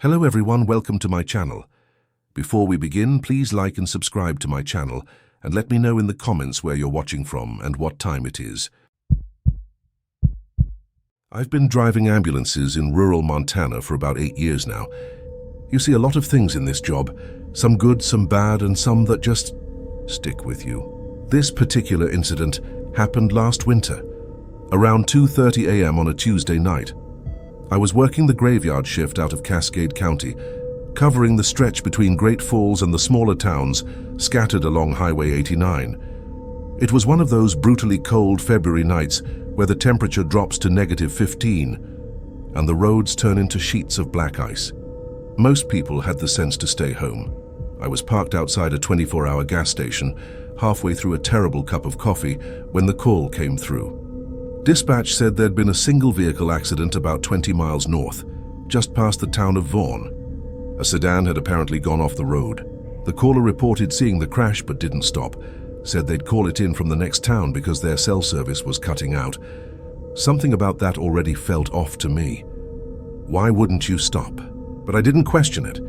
Hello everyone, welcome to my channel. Before we begin, please like and subscribe to my channel and let me know in the comments where you're watching from and what time it is. I've been driving ambulances in rural Montana for about 8 years now. You see a lot of things in this job, some good, some bad, and some that just stick with you. This particular incident happened last winter, around 2:30 a.m. on a Tuesday night. I was working the graveyard shift out of Cascade County, covering the stretch between Great Falls and the smaller towns scattered along Highway 89. It was one of those brutally cold February nights where the temperature drops to -15 and the roads turn into sheets of black ice. Most people had the sense to stay home. I was parked outside a 24-hour gas station, halfway through a terrible cup of coffee, when the call came through. Dispatch said there'd been a single vehicle accident about 20 miles north, just past the town of Vaughan. A sedan had apparently gone off the road. The caller reported seeing the crash but didn't stop, said they'd call it in from the next town because their cell service was cutting out. Something about that already felt off to me. Why wouldn't you stop? But I didn't question it.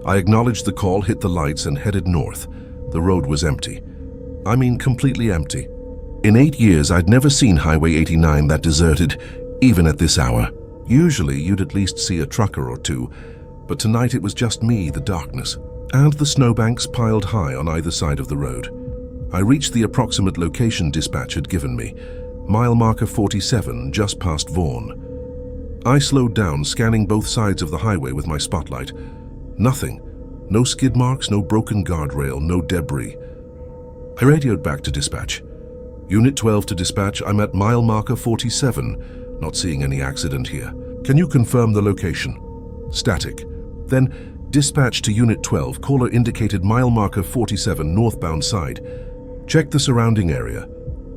I acknowledged the call, hit the lights, and headed north. The road was empty. I mean, completely empty. In 8 years, I'd never seen Highway 89 that deserted, even at this hour. Usually, you'd at least see a trucker or two, but tonight it was just me, the darkness, and the snowbanks piled high on either side of the road. I reached the approximate location dispatch had given me, mile marker 47, just past Vaughan. I slowed down, scanning both sides of the highway with my spotlight. Nothing. No skid marks, no broken guardrail, no debris. I radioed back to dispatch. Unit 12 to dispatch, I'm at mile marker 47, not seeing any accident here. Can you confirm the location? Static. Then, dispatch to Unit 12, caller indicated mile marker 47 northbound side. Check the surrounding area.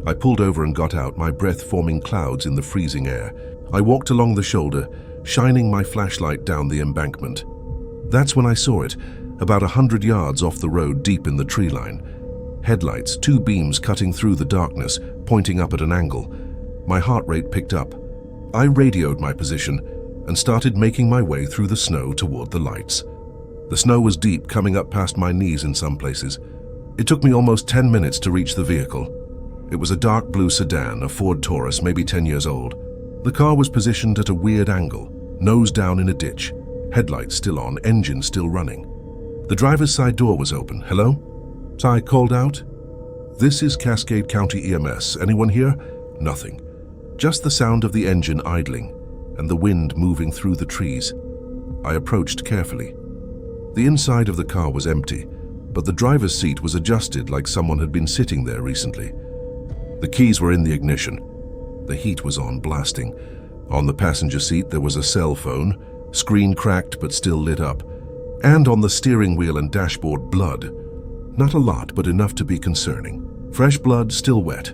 I pulled over and got out, my breath forming clouds in the freezing air. I walked along the shoulder, shining my flashlight down the embankment. That's when I saw it, about 100 yards off the road deep in the tree line. Headlights, 2 beams cutting through the darkness, pointing up at an angle. My heart rate picked up. I radioed my position and started making my way through the snow toward the lights. The snow was deep, coming up past my knees in some places. It took me almost 10 minutes to reach the vehicle. It was a dark blue sedan, a Ford Taurus, maybe 10 years old. The car was positioned at a weird angle, nose down in a ditch, headlights still on, engine still running. The driver's side door was open. Hello? So I called out. This is Cascade County EMS. Anyone here? Nothing. Just the sound of the engine idling and the wind moving through the trees. I approached carefully. The inside of the car was empty, but the driver's seat was adjusted like someone had been sitting there recently. The keys were in the ignition. The heat was on, blasting. On the passenger seat there was a cell phone, screen cracked but still lit up, and on the steering wheel and dashboard blood. Not a lot, but enough to be concerning. Fresh blood, still wet.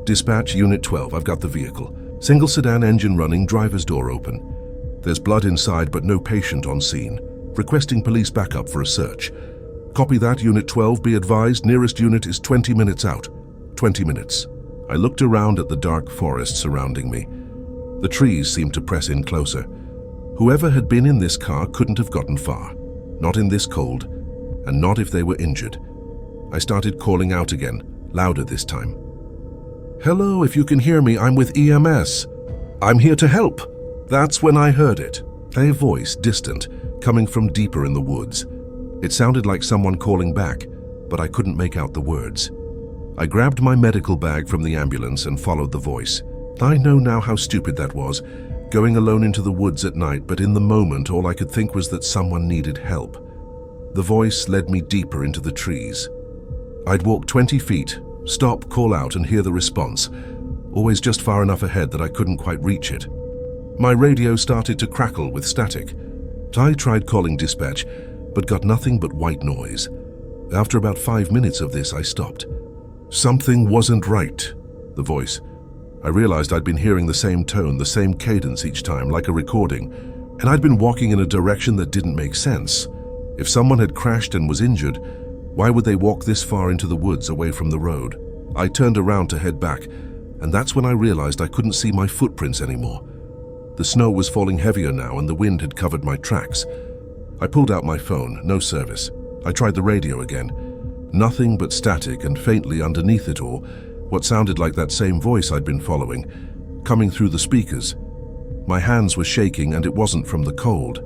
Dispatch, Unit 12, I've got the vehicle. Single sedan engine running, driver's door open. There's blood inside, but no patient on scene. Requesting police backup for a search. Copy that, Unit 12, be advised, nearest unit is 20 minutes out. 20 minutes. I looked around at the dark forest surrounding me. The trees seemed to press in closer. Whoever had been in this car couldn't have gotten far. Not in this cold, and not if they were injured. I started calling out again, louder this time. Hello, if you can hear me, I'm with EMS. I'm here to help. That's when I heard it. A voice, distant, coming from deeper in the woods. It sounded like someone calling back, but I couldn't make out the words. I grabbed my medical bag from the ambulance and followed the voice. I know now how stupid that was, going alone into the woods at night, but in the moment all I could think was that someone needed help. The voice led me deeper into the trees. I'd walk 20 feet, stop, call out, and hear the response, always just far enough ahead that I couldn't quite reach it. My radio started to crackle with static. I tried calling dispatch, but got nothing but white noise. After about 5 minutes of this, I stopped. Something wasn't right, the voice. I realized I'd been hearing the same tone, the same cadence each time, like a recording, and I'd been walking in a direction that didn't make sense. If someone had crashed and was injured, why would they walk this far into the woods away from the road? I turned around to head back, and that's when I realized I couldn't see my footprints anymore. The snow was falling heavier now and the wind had covered my tracks. I pulled out my phone, no service. I tried the radio again. Nothing but static, and faintly underneath it all, what sounded like that same voice I'd been following, coming through the speakers. My hands were shaking, and it wasn't from the cold.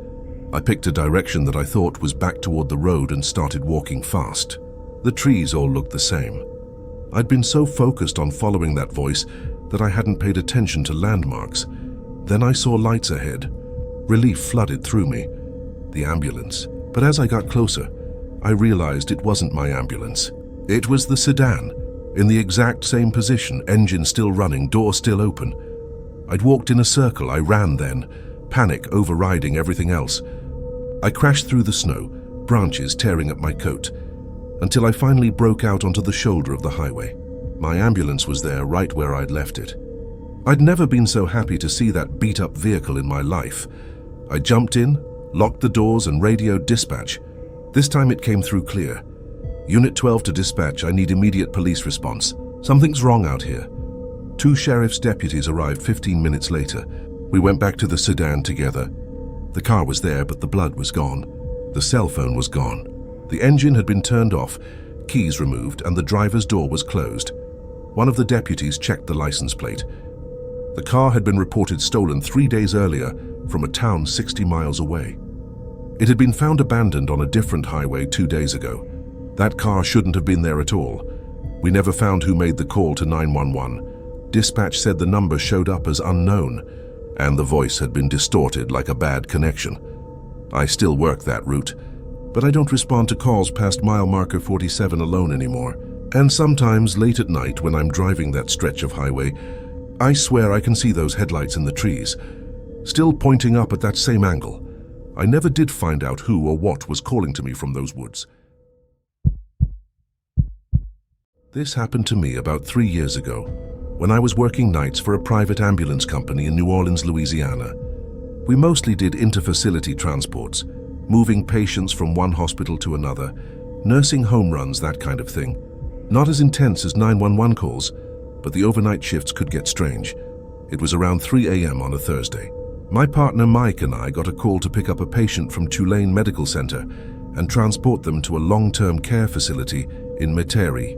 I picked a direction that I thought was back toward the road and started walking fast. The trees all looked the same. I'd been so focused on following that voice that I hadn't paid attention to landmarks. Then I saw lights ahead. Relief flooded through me. The ambulance. But as I got closer, I realized it wasn't my ambulance. It was the sedan, in the exact same position, engine still running, door still open. I'd walked in a circle. I ran then, panic overriding everything else. I crashed through the snow, branches tearing at my coat, until I finally broke out onto the shoulder of the highway. My ambulance was there right where I'd left it. I'd never been so happy to see that beat-up vehicle in my life. I jumped in, locked the doors, and radioed dispatch. This time it came through clear. Unit 12 to dispatch, I need immediate police response. Something's wrong out here. 2 sheriff's deputies arrived 15 minutes later. We went back to the sedan together. The car was there, but the blood was gone. The cell phone was gone. The engine had been turned off, keys removed, and the driver's door was closed. One of the deputies checked the license plate. The car had been reported stolen 3 days earlier from a town 60 miles away. It had been found abandoned on a different highway 2 days ago. That car shouldn't have been there at all. We never found who made the call to 911. Dispatch said the number showed up as unknown, and the voice had been distorted like a bad connection. I still work that route, but I don't respond to calls past mile marker 47 alone anymore. And sometimes late at night when I'm driving that stretch of highway, I swear I can see those headlights in the trees, still pointing up at that same angle. I never did find out who or what was calling to me from those woods. This happened to me about 3 years ago, when I was working nights for a private ambulance company in New Orleans, Louisiana. We mostly did inter-facility transports, moving patients from one hospital to another, nursing home runs, that kind of thing. Not as intense as 911 calls, but the overnight shifts could get strange. It was around 3 a.m. on a Thursday. My partner Mike and I got a call to pick up a patient from Tulane Medical Center and transport them to a long-term care facility in Metairie.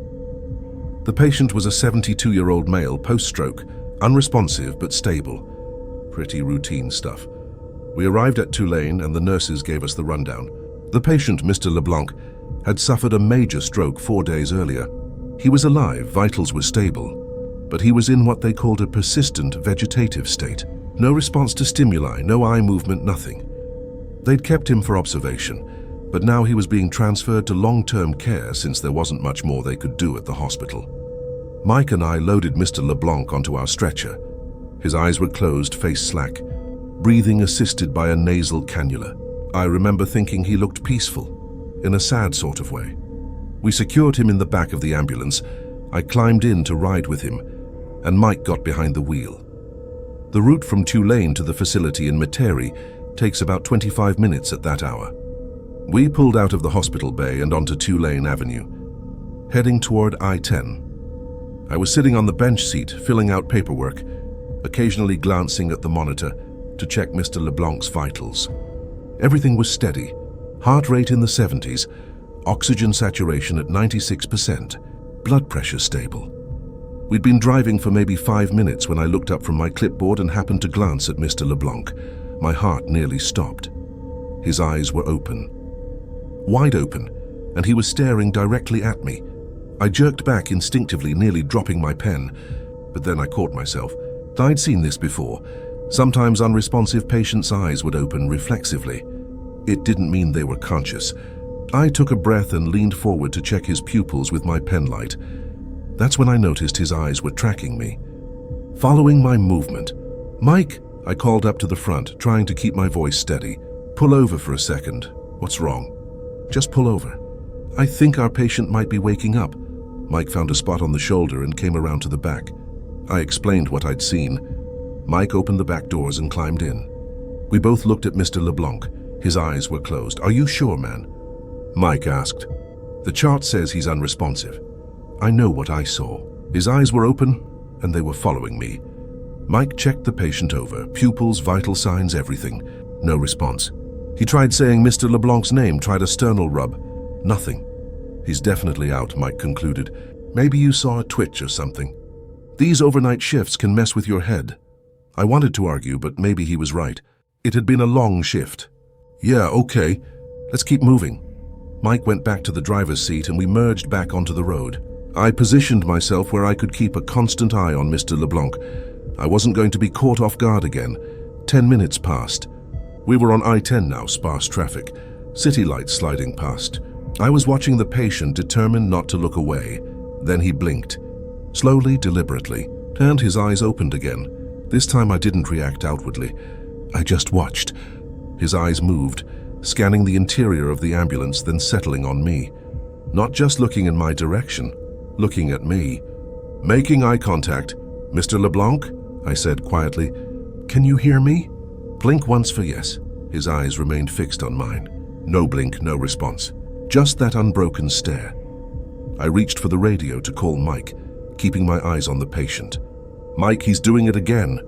The patient was a 72-year-old male, post-stroke, unresponsive but stable. Pretty routine stuff. We arrived at Tulane and the nurses gave us the rundown. The patient, Mr. LeBlanc, had suffered a major stroke 4 days earlier. He was alive, vitals were stable, but he was in what they called a persistent vegetative state. No response to stimuli, no eye movement, nothing. They'd kept him for observation, but now he was being transferred to long-term care since there wasn't much more they could do at the hospital. Mike and I loaded Mr. LeBlanc onto our stretcher. His eyes were closed, face slack, breathing assisted by a nasal cannula. I remember thinking he looked peaceful, in a sad sort of way. We secured him in the back of the ambulance. I climbed in to ride with him, and Mike got behind the wheel. The route from Tulane to the facility in Metairie takes about 25 minutes at that hour. We pulled out of the hospital bay and onto Tulane Avenue, heading toward I-10. I was sitting on the bench seat, filling out paperwork, occasionally glancing at the monitor to check Mr. LeBlanc's vitals. Everything was steady, heart rate in the 70s, oxygen saturation at 96%, blood pressure stable. We'd been driving for maybe 5 minutes when I looked up from my clipboard and happened to glance at Mr. LeBlanc. My heart nearly stopped. His eyes were open, wide open, and he was staring directly at me. I jerked back instinctively, nearly dropping my pen, but then I caught myself. I'd seen this before. Sometimes unresponsive patients' eyes would open reflexively. It didn't mean they were conscious. I took a breath and leaned forward to check his pupils with my pen light. That's when I noticed his eyes were tracking me, following my movement. "Mike," I called up to the front, trying to keep my voice steady. "Pull over for a second. What's wrong?" "Just pull over. I think our patient might be waking up." Mike found a spot on the shoulder and came around to the back. I explained what I'd seen. Mike opened the back doors and climbed in. We both looked at Mr. LeBlanc. His eyes were closed. "Are you sure, man?" Mike asked. "The chart says he's unresponsive." I know what I saw. His eyes were open and they were following me. Mike checked the patient over, pupils, vital signs, everything. No response. He tried saying Mr. LeBlanc's name, tried a sternal rub. Nothing. He's definitely out, Mike concluded. Maybe you saw a twitch or something. These overnight shifts can mess with your head. I wanted to argue, but maybe he was right. It had been a long shift. Yeah, okay. Let's keep moving. Mike went back to the driver's seat and we merged back onto the road. I positioned myself where I could keep a constant eye on Mr. LeBlanc. I wasn't going to be caught off guard again. 10 minutes passed. We were on I-10 now, sparse traffic. City lights sliding past. I was watching the patient, determined not to look away. Then he blinked. Slowly, deliberately. And his eyes opened again. This time I didn't react outwardly. I just watched. His eyes moved, scanning the interior of the ambulance, then settling on me. Not just looking in my direction, looking at me. Making eye contact. Mr. LeBlanc? I said quietly. Can you hear me? Blink once for yes. His eyes remained fixed on mine. No blink, no response. Just that unbroken stare. I reached for the radio to call Mike, keeping my eyes on the patient. Mike, he's doing it again.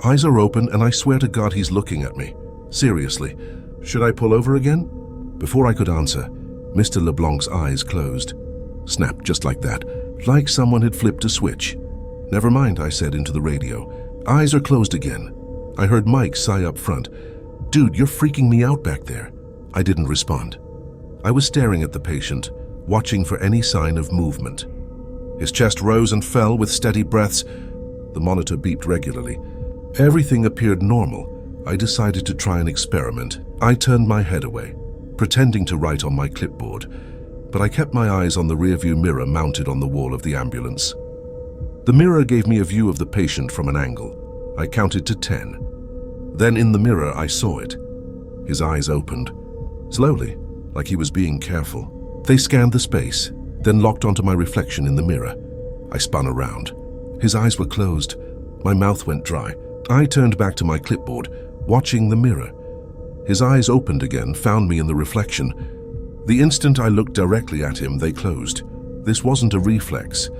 Eyes are open and I swear to God he's looking at me. Seriously. Should I pull over again? Before I could answer, Mr. LeBlanc's eyes closed. Snapped just like that, like someone had flipped a switch. Never mind, I said into the radio. Eyes are closed again. I heard Mike sigh up front. Dude, you're freaking me out back there. I didn't respond. I was staring at the patient, watching for any sign of movement. His chest rose and fell with steady breaths. The monitor beeped regularly. Everything appeared normal. I decided to try an experiment. I turned my head away, pretending to write on my clipboard, but I kept my eyes on the rearview mirror mounted on the wall of the ambulance. The mirror gave me a view of the patient from an angle. I counted to 10. Then in the mirror I saw it. His eyes opened, slowly, like he was being careful. They scanned the space, then locked onto my reflection in the mirror. I spun around. His eyes were closed. My mouth went dry. I turned back to my clipboard, watching the mirror. His eyes opened again, found me in the reflection. The instant I looked directly at him, they closed. This wasn't a reflex.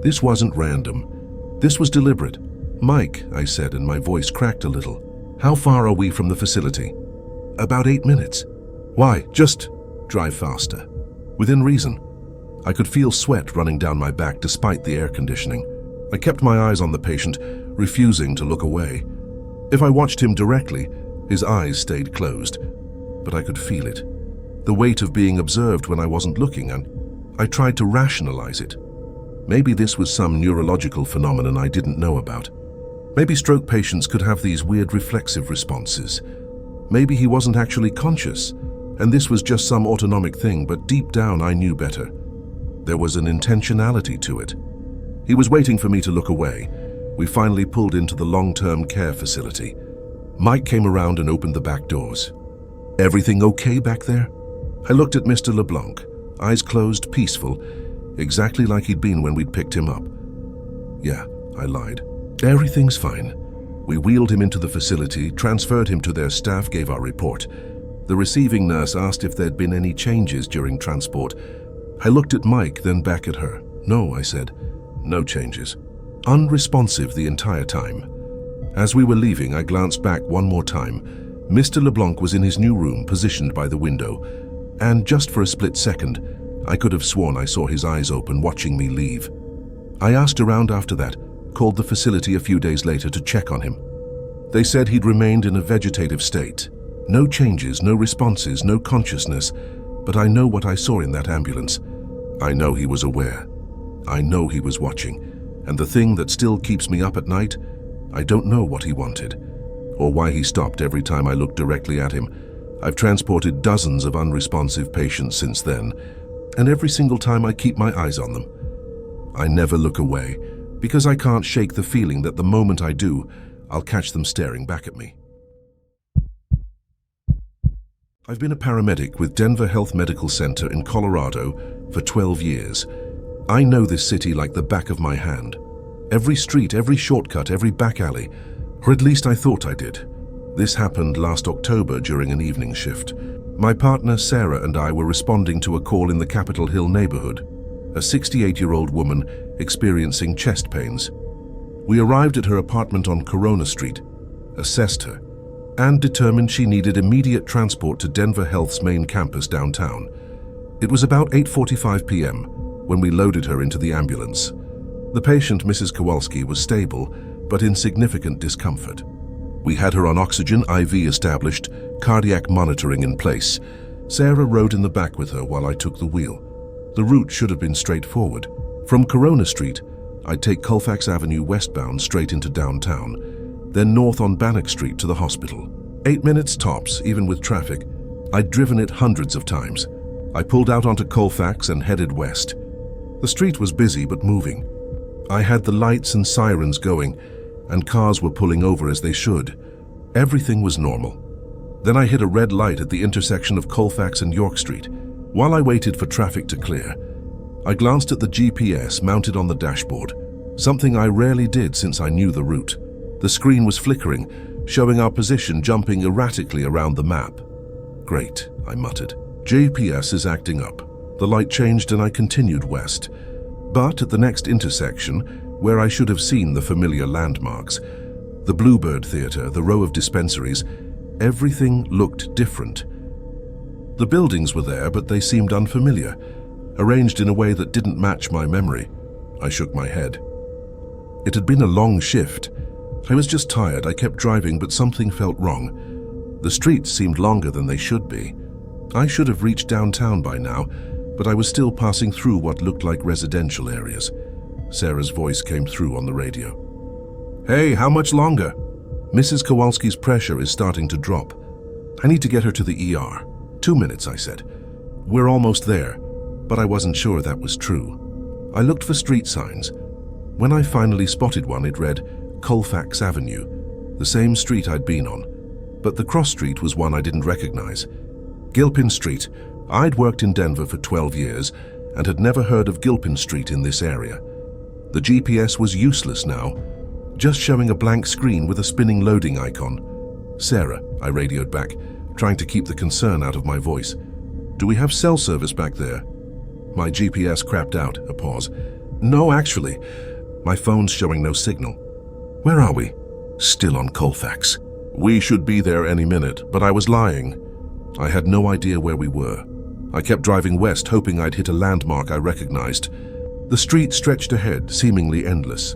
This wasn't random. This was deliberate. Mike, I said, and my voice cracked a little. How far are we from the facility? About 8 minutes. Why? Just drive faster. Within reason. I could feel sweat running down my back despite the air conditioning. I kept my eyes on the patient, refusing to look away. If I watched him directly, his eyes stayed closed, but I could feel it. The weight of being observed when I wasn't looking, and I tried to rationalize it. Maybe this was some neurological phenomenon I didn't know about. Maybe stroke patients could have these weird reflexive responses. Maybe he wasn't actually conscious, and this was just some autonomic thing, but deep down I knew better. There was an intentionality to it. He was waiting for me to look away. We finally pulled into the long-term care facility. Mike came around and opened the back doors. Everything okay back there? I looked at Mr. LeBlanc, eyes closed, peaceful, exactly like he'd been when we'd picked him up. Yeah, I lied. Everything's fine. We wheeled him into the facility, transferred him to their staff, gave our report. The receiving nurse asked if there'd been any changes during transport. I looked at Mike, then back at her. No, I said. No changes. Unresponsive the entire time. As we were leaving, I glanced back one more time. Mr. LeBlanc was in his new room, positioned by the window, and just for a split second, I could have sworn I saw his eyes open, watching me leave. I asked around after that, called the facility a few days later to check on him. They said he'd remained in a vegetative state. No changes, no responses, no consciousness, but I know what I saw in that ambulance. I know he was aware. I know he was watching, and the thing that still keeps me up at night, I don't know what he wanted, or why he stopped every time I looked directly at him. I've transported dozens of unresponsive patients since then, and every single time I keep my eyes on them. I never look away, because I can't shake the feeling that the moment I do, I'll catch them staring back at me. I've been a paramedic with Denver Health Medical Center in Colorado for 12 years. I know this city like the back of my hand. Every street, every shortcut, every back alley, or at least I thought I did. This happened last October during an evening shift. My partner Sarah and I were responding to a call in the Capitol Hill neighborhood. A 68-year-old woman experiencing chest pains. We arrived at her apartment on Corona Street, assessed her, and determined she needed immediate transport to Denver Health's main campus downtown. It was about 8:45 p.m. when we loaded her into the ambulance. The patient, Mrs. Kowalski, was stable, but in significant discomfort. We had her on oxygen, IV established, cardiac monitoring in place. Sarah rode in the back with her while I took the wheel. The route should have been straightforward. From Corona Street, I'd take Colfax Avenue westbound straight into downtown, then north on Bannock Street to the hospital. 8 minutes tops, even with traffic. I'd driven it hundreds of times. I pulled out onto Colfax and headed west. The street was busy but moving. I had the lights and sirens going, and cars were pulling over as they should. Everything was normal. Then I hit a red light at the intersection of Colfax and York Street. While I waited for traffic to clear, I glanced at the GPS mounted on the dashboard, something I rarely did since I knew the route. The screen was flickering, showing our position jumping erratically around the map. Great, I muttered. GPS is acting up. The light changed and I continued west. But at the next intersection, where I should have seen the familiar landmarks, the Bluebird Theatre, the row of dispensaries, everything looked different. The buildings were there, but they seemed unfamiliar, arranged in a way that didn't match my memory. I shook my head. It had been a long shift. I was just tired. I kept driving, but something felt wrong. The streets seemed longer than they should be. I should have reached downtown by now, but I was still passing through what looked like residential areas. Sarah's voice came through on the radio. "Hey, how much longer?" "Mrs. Kowalski's pressure is starting to drop. I need to get her to the ER. 2 minutes, I said. We're almost there, but I wasn't sure that was true. I looked for street signs. When I finally spotted one, it read Colfax Avenue, the same street I'd been on, but the cross street was one I didn't recognize. Gilpin Street. I'd worked in Denver for 12 years and had never heard of Gilpin Street in this area. The GPS was useless now, just showing a blank screen with a spinning loading icon. "Sarah," I radioed back, trying to keep the concern out of my voice. "Do we have cell service back there?" My GPS crapped out, a pause. "No, actually. My phone's showing no signal." "Where are we?" "Still on Colfax. We should be there any minute, but I was lying. I had no idea where we were. I kept driving west, hoping I'd hit a landmark I recognized. The street stretched ahead, seemingly endless.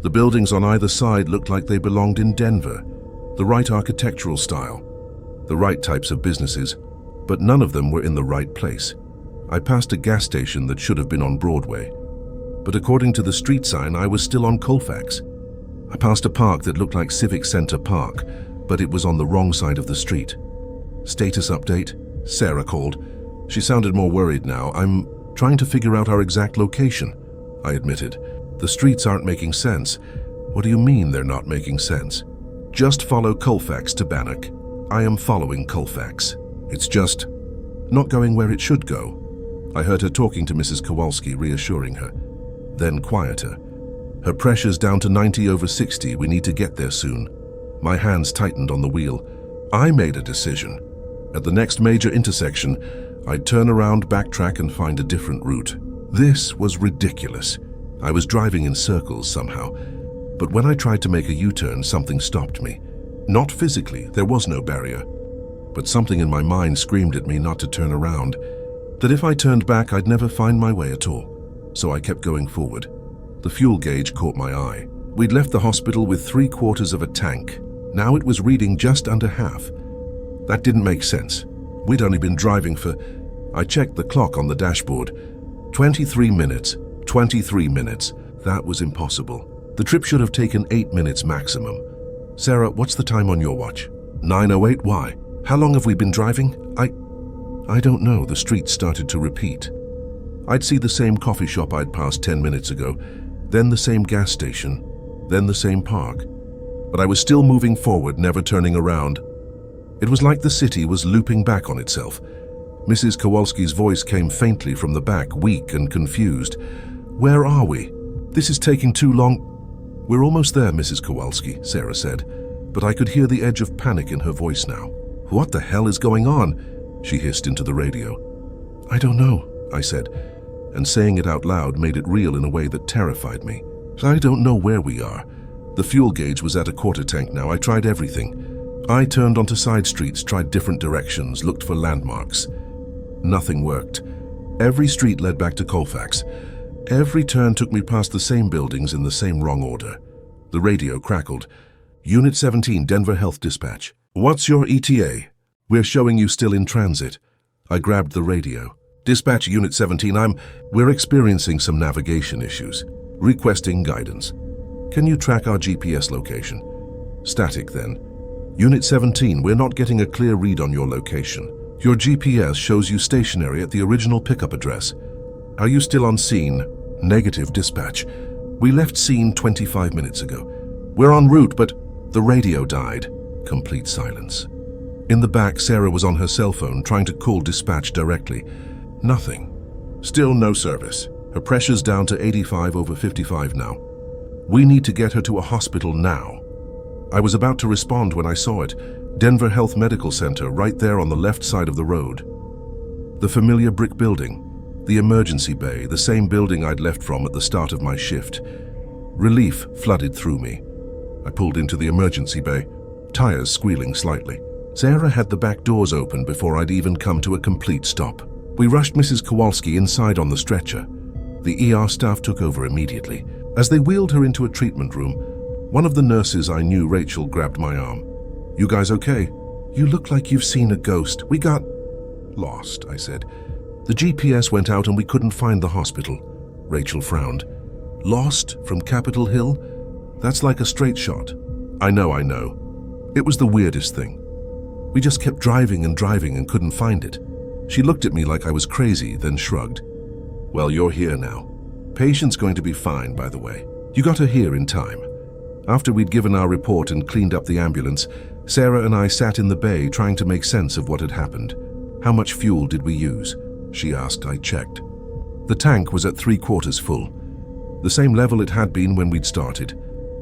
The buildings on either side looked like they belonged in Denver, the right architectural style, the right types of businesses, but none of them were in the right place. I passed a gas station that should have been on Broadway, but according to the street sign, I was still on Colfax. I passed a park that looked like Civic Center Park, but it was on the wrong side of the street. "Status update?" Sarah called. She sounded more worried now. "I'm trying to figure out our exact location," I admitted. "The streets aren't making sense." "What do you mean they're not making sense?" "Just follow Colfax to Bannock." "I am following Colfax. It's just not going where it should go." I heard her talking to Mrs. Kowalski, reassuring her. Then quieter. "Her pressure's down to 90/60. We need to get there soon." My hands tightened on the wheel. I made a decision. At the next major intersection, I'd turn around, backtrack, and find a different route. This was ridiculous. I was driving in circles somehow, but when I tried to make a U-turn, something stopped me. Not physically, there was no barrier, but something in my mind screamed at me not to turn around, that if I turned back, I'd never find my way at all. So I kept going forward. The fuel gauge caught my eye. We'd left the hospital with 3/4 of a tank. Now it was reading just under half. That didn't make sense. We'd only been driving for... I checked the clock on the dashboard. 23 minutes. 23 minutes. That was impossible. The trip should have taken 8 minutes maximum. "Sarah, what's the time on your watch?" 9:08. Why? How long have we been driving? I don't know. The street started to repeat. I'd see the same coffee shop I'd passed 10 minutes ago, then the same gas station, then the same park. But I was still moving forward, never turning around. It was like the city was looping back on itself. Mrs. Kowalski's voice came faintly from the back, weak and confused. "Where are we? This is taking too long." "We're almost there, Mrs. Kowalski," Sarah said, but I could hear the edge of panic in her voice now. "What the hell is going on?" she hissed into the radio. "I don't know," I said, and saying it out loud made it real in a way that terrified me. "I don't know where we are. The fuel gauge was at a quarter tank now. I tried everything. I turned onto side streets, tried different directions, looked for landmarks. Nothing worked. Every street led back to Colfax. Every turn took me past the same buildings in the same wrong order. The radio crackled. Unit 17, Denver Health Dispatch. What's your ETA? We're showing you still in transit. I grabbed the radio. Dispatch Unit 17, we're experiencing some navigation issues. Requesting guidance. Can you track our GPS location? Static then. Unit 17, we're not getting a clear read on your location. Your GPS shows you stationary at the original pickup address. Are you still on scene? Negative, dispatch. We left scene 25 minutes ago. We're en route, but the radio died. Complete silence. In the back, Sarah was on her cell phone trying to call dispatch directly. Nothing. Still no service. Her pressure's down to 85/55 now. We need to get her to a hospital now. I was about to respond when I saw it. Denver Health Medical Center, right there on the left side of the road. The familiar brick building. The emergency bay, the same building I'd left from at the start of my shift. Relief flooded through me. I pulled into the emergency bay, tires squealing slightly. Sarah had the back doors open before I'd even come to a complete stop. We rushed Mrs. Kowalski inside on the stretcher. The ER staff took over immediately. As they wheeled her into a treatment room, one of the nurses I knew, Rachel, grabbed my arm. You guys okay? You look like you've seen a ghost. We got lost, I said. The GPS went out and we couldn't find the hospital. Rachel frowned. Lost from Capitol Hill? That's like a straight shot. I know. It was the weirdest thing. We just kept driving and couldn't find it. She looked at me like I was crazy, then shrugged. Well, you're here now. Patient's going to be fine, by the way. You got her here in time. After we'd given our report and cleaned up the ambulance, Sarah and I sat in the bay trying to make sense of what had happened. How much fuel did we use? She asked. I checked. The tank was at 3/4 full. The same level it had been when we'd started.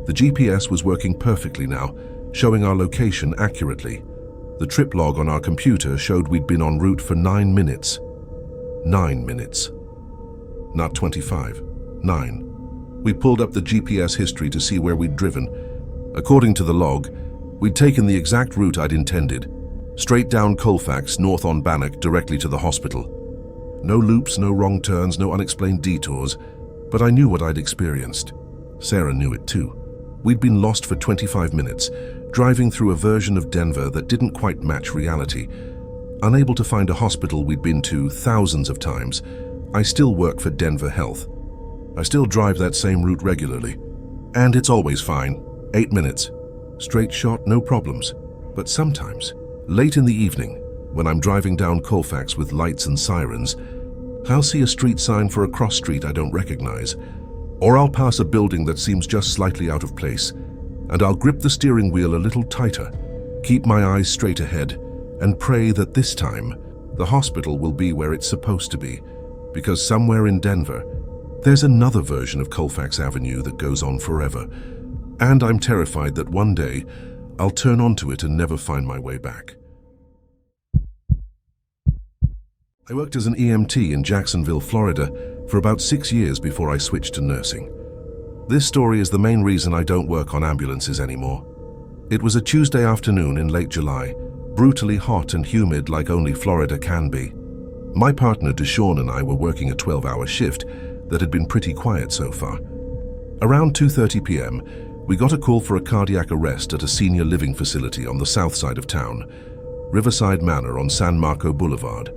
The GPS was working perfectly now, showing our location accurately. The trip log on our computer showed we'd been en route for 9 minutes. 9 minutes. Not 25. 9. We pulled up the GPS history to see where we'd driven. According to the log, we'd taken the exact route I'd intended. Straight down Colfax, north on Bannock, directly to the hospital. No loops, no wrong turns, no unexplained detours, but I knew what I'd experienced. Sarah knew it too. We'd been lost for 25 minutes, driving through a version of Denver that didn't quite match reality. Unable to find a hospital we'd been to thousands of times, I still work for Denver Health. I still drive that same route regularly. And it's always fine. 8 minutes. Straight shot, no problems. But sometimes, late in the evening, when I'm driving down Colfax with lights and sirens, I'll see a street sign for a cross street I don't recognize. Or I'll pass a building that seems just slightly out of place, and I'll grip the steering wheel a little tighter, keep my eyes straight ahead, and pray that this time, the hospital will be where it's supposed to be, because somewhere in Denver, there's another version of Colfax Avenue that goes on forever, and I'm terrified that one day I'll turn onto it and never find my way back. I worked as an EMT in Jacksonville, Florida, for about 6 years before I switched to nursing. This story is the main reason I don't work on ambulances anymore. It was a Tuesday afternoon in late July, brutally hot and humid like only Florida can be. My partner Deshawn and I were working a 12-hour shift that had been pretty quiet so far. Around 2:30 p.m., we got a call for a cardiac arrest at a senior living facility on the south side of town, Riverside Manor on San Marco Boulevard.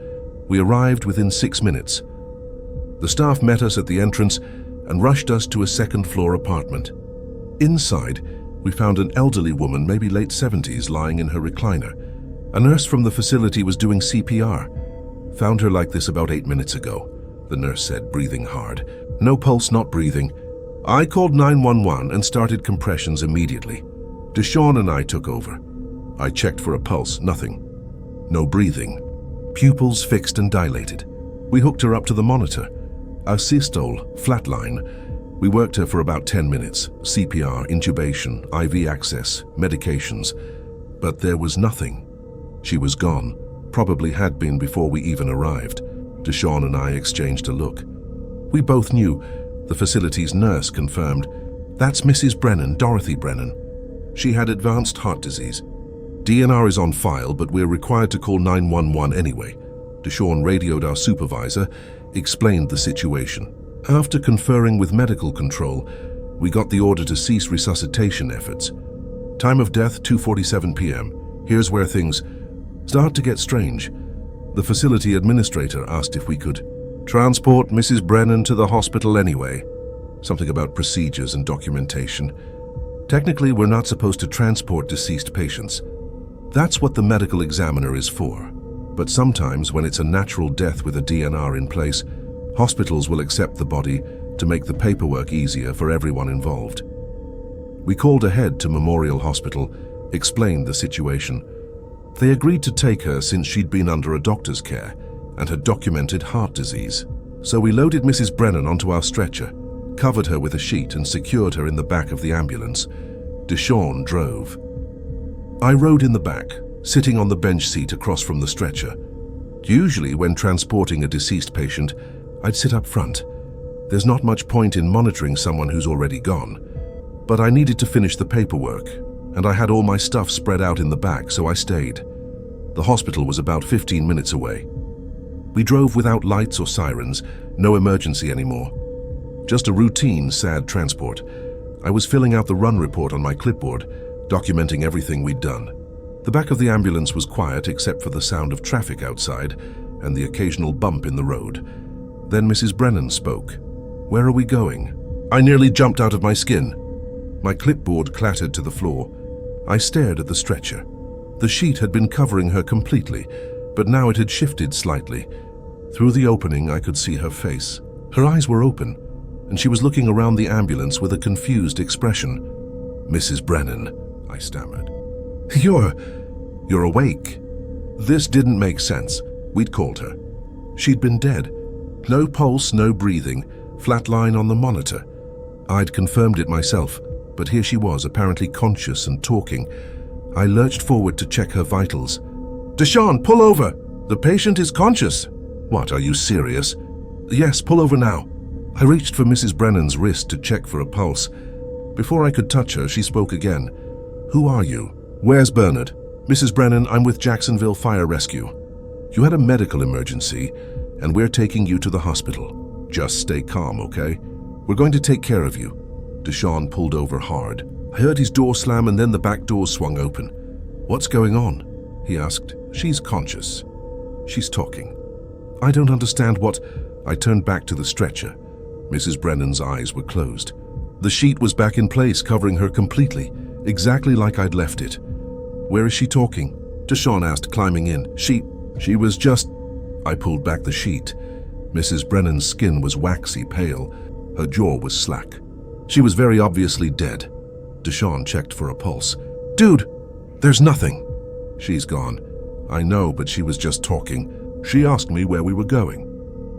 We arrived within 6 minutes. The staff met us at the entrance and rushed us to a second-floor apartment. Inside, we found an elderly woman, maybe late 70s, lying in her recliner. A nurse from the facility was doing CPR. Found her like this about 8 minutes ago, the nurse said, breathing hard. No pulse, not breathing. I called 911 and started compressions immediately. Deshawn and I took over. I checked for a pulse, nothing. No breathing. Pupils fixed and dilated. We hooked her up to the monitor. Our systole, flatline. We worked her for about 10 minutes. CPR, intubation, IV access, medications. But there was nothing. She was gone. Probably had been before we even arrived. Deshawn and I exchanged a look. We both knew. The facility's nurse confirmed. That's Mrs. Brennan, Dorothy Brennan. She had advanced heart disease. DNR is on file, but we're required to call 911 anyway. Deshawn radioed our supervisor, explained the situation. After conferring with medical control, we got the order to cease resuscitation efforts. Time of death, 2:47 p.m. Here's where things start to get strange. The facility administrator asked if we could transport Mrs. Brennan to the hospital anyway. Something about procedures and documentation. Technically, we're not supposed to transport deceased patients. That's what the medical examiner is for. But sometimes, when it's a natural death with a DNR in place, hospitals will accept the body to make the paperwork easier for everyone involved. We called ahead to Memorial Hospital, explained the situation. They agreed to take her since she'd been under a doctor's care and had documented heart disease. So we loaded Mrs. Brennan onto our stretcher, covered her with a sheet and secured her in the back of the ambulance. Deshawn drove. I rode in the back, sitting on the bench seat across from the stretcher. Usually when transporting a deceased patient, I'd sit up front. There's not much point in monitoring someone who's already gone. But I needed to finish the paperwork, and I had all my stuff spread out in the back, so I stayed. The hospital was about 15 minutes away. We drove without lights or sirens, no emergency anymore. Just a routine, sad transport. I was filling out the run report on my clipboard, documenting everything we'd done. The back of the ambulance was quiet except for the sound of traffic outside and the occasional bump in the road. Then Mrs. Brennan spoke. "Where are we going?" I nearly jumped out of my skin. My clipboard clattered to the floor. I stared at the stretcher. The sheet had been covering her completely, but now it had shifted slightly. Through the opening, I could see her face. Her eyes were open, and she was looking around the ambulance with a confused expression. "Mrs. Brennan," I stammered. You're awake." This didn't make sense. We'd called her. She'd been dead. No pulse, no breathing, flat line on the monitor. I'd confirmed it myself, but here she was, apparently conscious and talking. I lurched forward to check her vitals. "Deshawn, pull over! The patient is conscious." "What, are you serious?" "Yes, pull over now." I reached for Mrs. Brennan's wrist to check for a pulse. Before I could touch her, she spoke again. "Who are you?" "Where's Bernard?" "Mrs. Brennan, I'm with Jacksonville Fire Rescue. You had a medical emergency, and we're taking you to the hospital. Just stay calm, okay? We're going to take care of you." Deshawn pulled over hard. I heard his door slam and then the back door swung open. "What's going on?" he asked. "She's conscious. She's talking." "I don't understand what—" I turned back to the stretcher. Mrs. Brennan's eyes were closed. The sheet was back in place, covering her completely, exactly like I'd left it. "Where is she talking?" Deshawn asked, climbing in. She was just... I pulled back the sheet. Mrs. Brennan's skin was waxy pale. Her jaw was slack. She was very obviously dead. Deshawn checked for a pulse. "Dude, there's nothing." "She's gone." "I know, but she was just talking. She asked me where we were going.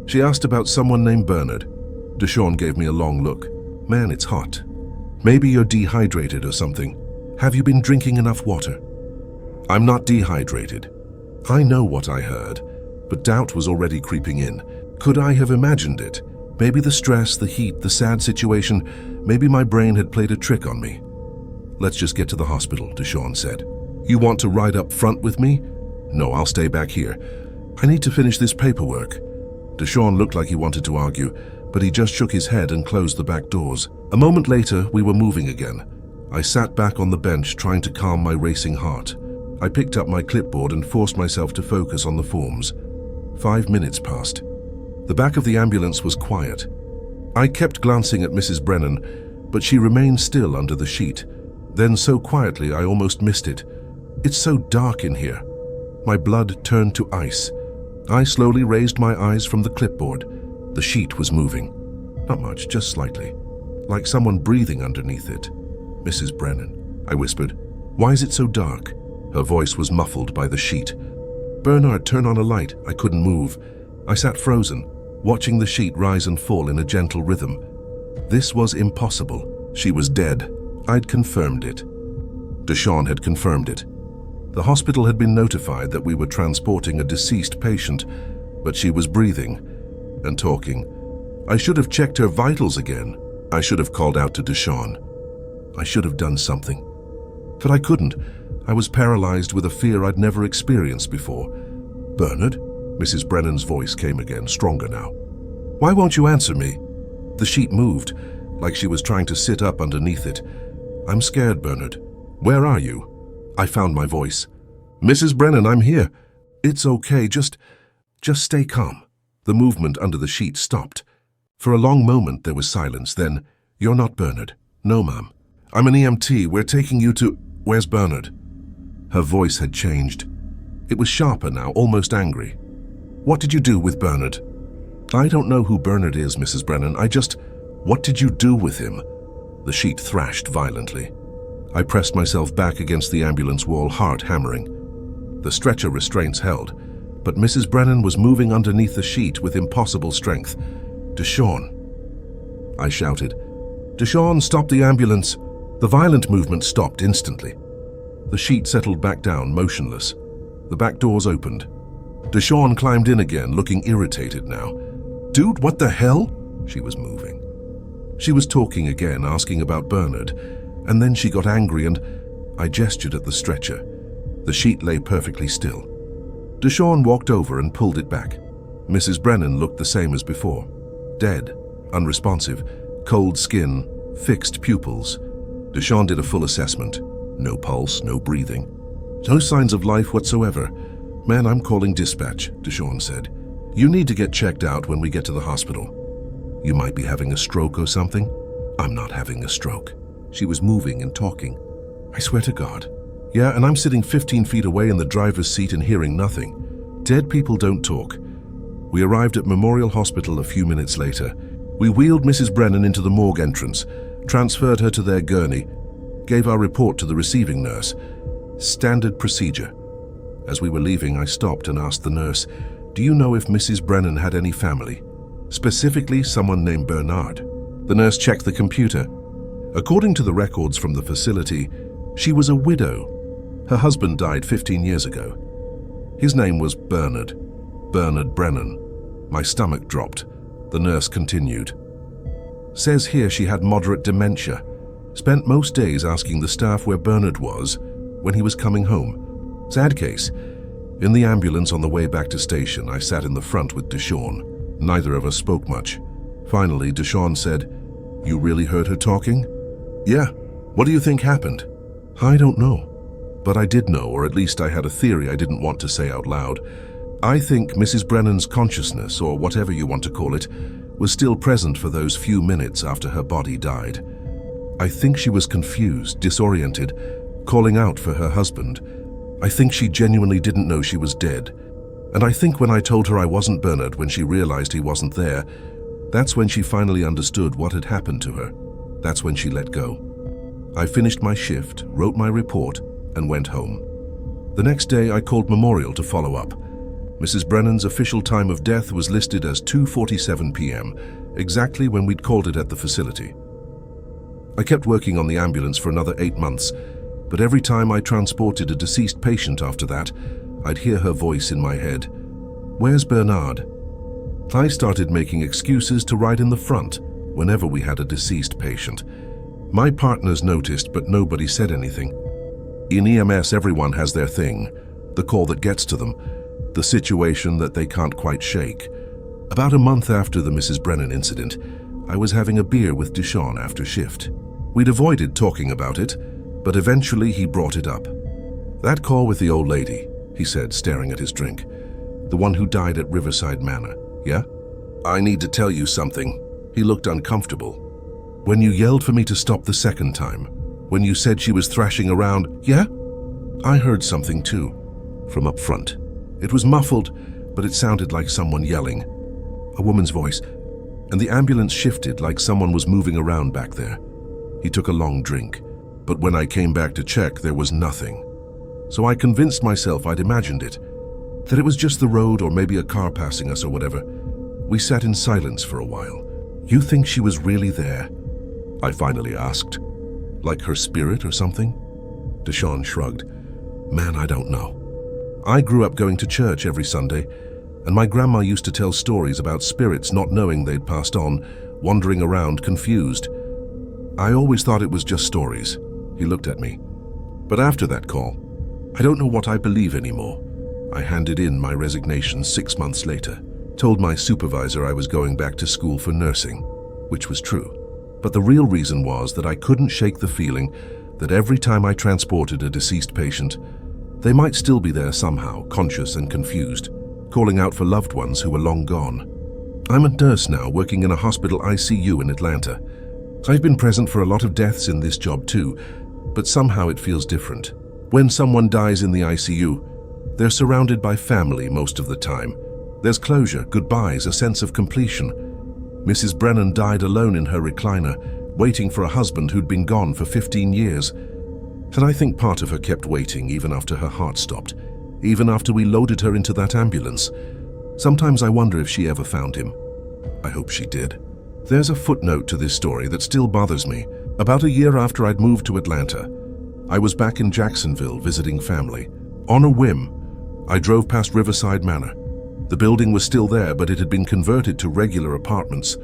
She asked about someone named Bernard." Deshawn gave me a long look. "Man, it's hot. Maybe you're dehydrated or something. Have you been drinking enough water?" "I'm not dehydrated." I know what I heard, but doubt was already creeping in. Could I have imagined it? Maybe the stress, the heat, the sad situation, maybe my brain had played a trick on me. "Let's just get to the hospital," Deshawn said. "You want to ride up front with me?" "No, I'll stay back here. I need to finish this paperwork." Deshawn looked like he wanted to argue, but he just shook his head and closed the back doors. A moment later, we were moving again. I sat back on the bench, trying to calm my racing heart. I picked up my clipboard and forced myself to focus on the forms. 5 minutes passed. The back of the ambulance was quiet. I kept glancing at Mrs. Brennan, but she remained still under the sheet. Then so quietly I almost missed it. "It's so dark in here." My blood turned to ice. I slowly raised my eyes from the clipboard. The sheet was moving. Not much, just slightly. Like someone breathing underneath it. "Mrs. Brennan," I whispered. "Why is it so dark?" Her voice was muffled by the sheet. "Bernard, turn on a light." I couldn't move. I sat frozen, watching the sheet rise and fall in a gentle rhythm. This was impossible. She was dead. I'd confirmed it. Deshawn had confirmed it. The hospital had been notified that we were transporting a deceased patient, but she was breathing and talking. I should have checked her vitals again. I should have called out to Deshawn. I should have done something. But I couldn't. I was paralyzed with a fear I'd never experienced before. "Bernard?" Mrs. Brennan's voice came again, stronger now. "Why won't you answer me?" The sheet moved, like she was trying to sit up underneath it. "I'm scared, Bernard. Where are you?" I found my voice. "Mrs. Brennan, I'm here. It's okay, just stay calm." The movement under the sheet stopped. For a long moment there was silence, then, "You're not Bernard." "No, ma'am. I'm an EMT. We're taking you to—" "Where's Bernard?" Her voice had changed. It was sharper now, almost angry. "What did you do with Bernard?" "I don't know who Bernard is, Mrs. Brennan. What did you do with him?" The sheet thrashed violently. I pressed myself back against the ambulance wall, heart hammering. The stretcher restraints held, but Mrs. Brennan was moving underneath the sheet with impossible strength. "Deshawn!" I shouted. "Deshawn, stop the ambulance!" The violent movement stopped instantly. The sheet settled back down, motionless. The back doors opened. Deshawn climbed in again, looking irritated now. "Dude, what the hell?" She was moving. She was talking again, asking about Bernard, and then she got angry and I gestured at the stretcher. The sheet lay perfectly still. Deshawn walked over and pulled it back. Mrs. Brennan looked the same as before. Dead, unresponsive, cold skin, fixed pupils. Deshawn did a full assessment. No pulse, no breathing. No signs of life whatsoever. "Man, I'm calling dispatch," Deshawn said. "You need to get checked out when we get to the hospital." "You might be having a stroke or something." "I'm not having a stroke." She was moving and talking. "I swear to God." "Yeah, and I'm sitting 15 feet away in the driver's seat and hearing nothing. Dead people don't talk." We arrived at Memorial Hospital a few minutes later. We wheeled Mrs. Brennan into the morgue entrance, transferred her to their gurney, gave our report to the receiving nurse. Standard procedure. As we were leaving, I stopped and asked the nurse, "Do you know if Mrs. Brennan had any family? Specifically, someone named Bernard?" The nurse checked the computer. According to the records from the facility, she was a widow. Her husband died 15 years ago. His name was Bernard Brennan. My stomach dropped. The nurse continued. "Says here she had moderate dementia. Spent most days asking the staff where Bernard was when he was coming home. Sad case." In the ambulance on the way back to station, I sat in the front with Deshawn. Neither of us spoke much. Finally, Deshawn said, "You really heard her talking?" "Yeah. What do you think happened?" "I don't know. But I did know, or at least I had a theory I didn't want to say out loud. I think Mrs. Brennan's consciousness, or whatever you want to call it, was still present for those few minutes after her body died. I think she was confused, disoriented, calling out for her husband. I think she genuinely didn't know she was dead. And I think when I told her I wasn't Bernard when she realized he wasn't there, that's when she finally understood what had happened to her. That's when she let go. I finished my shift, wrote my report, and went home. The next day I called Memorial to follow up. Mrs. Brennan's official time of death was listed as 2:47 p.m., exactly when we'd called it at the facility. I kept working on the ambulance for another 8 months, but every time I transported a deceased patient after that, I'd hear her voice in my head. "Where's Bernard?" I started making excuses to ride in the front whenever we had a deceased patient. My partners noticed, but nobody said anything. In EMS, everyone has their thing, the call that gets to them, the situation that they can't quite shake. About a month after the Mrs. Brennan incident, I was having a beer with Deshawn after shift. We'd avoided talking about it, but eventually he brought it up. "That call with the old lady," he said, staring at his drink. "The one who died at Riverside Manor, yeah? I need to tell you something." He looked uncomfortable. "When you yelled for me to stop the second time, when you said she was thrashing around, yeah? I heard something too, from up front. It was muffled, but it sounded like someone yelling. A woman's voice, and the ambulance shifted like someone was moving around back there." He took a long drink, but when I came back to check, there was nothing. So I convinced myself I'd imagined it, that it was just the road or maybe a car passing us or whatever. We sat in silence for a while. "You think she was really there?" I finally asked. "Like her spirit or something?" Deshawn shrugged. "Man, I don't know. I grew up going to church every Sunday, and my grandma used to tell stories about spirits not knowing they'd passed on, wandering around confused. I always thought it was just stories." He looked at me. "But after that call, I don't know what I believe anymore. I handed in my resignation 6 months later, told my supervisor I was going back to school for nursing, which was true. But the real reason was that I couldn't shake the feeling that every time I transported a deceased patient, they might still be there somehow, conscious and confused, calling out for loved ones who were long gone. I'm a nurse now, working in a hospital ICU in Atlanta. I've been present for a lot of deaths in this job too, but somehow it feels different. When someone dies in the ICU, they're surrounded by family most of the time. There's closure, goodbyes, a sense of completion. Mrs. Brennan died alone in her recliner, waiting for a husband who'd been gone for 15 years. And I think part of her kept waiting even after her heart stopped, even after we loaded her into that ambulance. Sometimes I wonder if she ever found him. I hope she did. There's a footnote to this story that still bothers me. About a year after I'd moved to Atlanta, I was back in Jacksonville visiting family. On a whim, I drove past Riverside Manor. The building was still there, but it had been converted to regular apartments.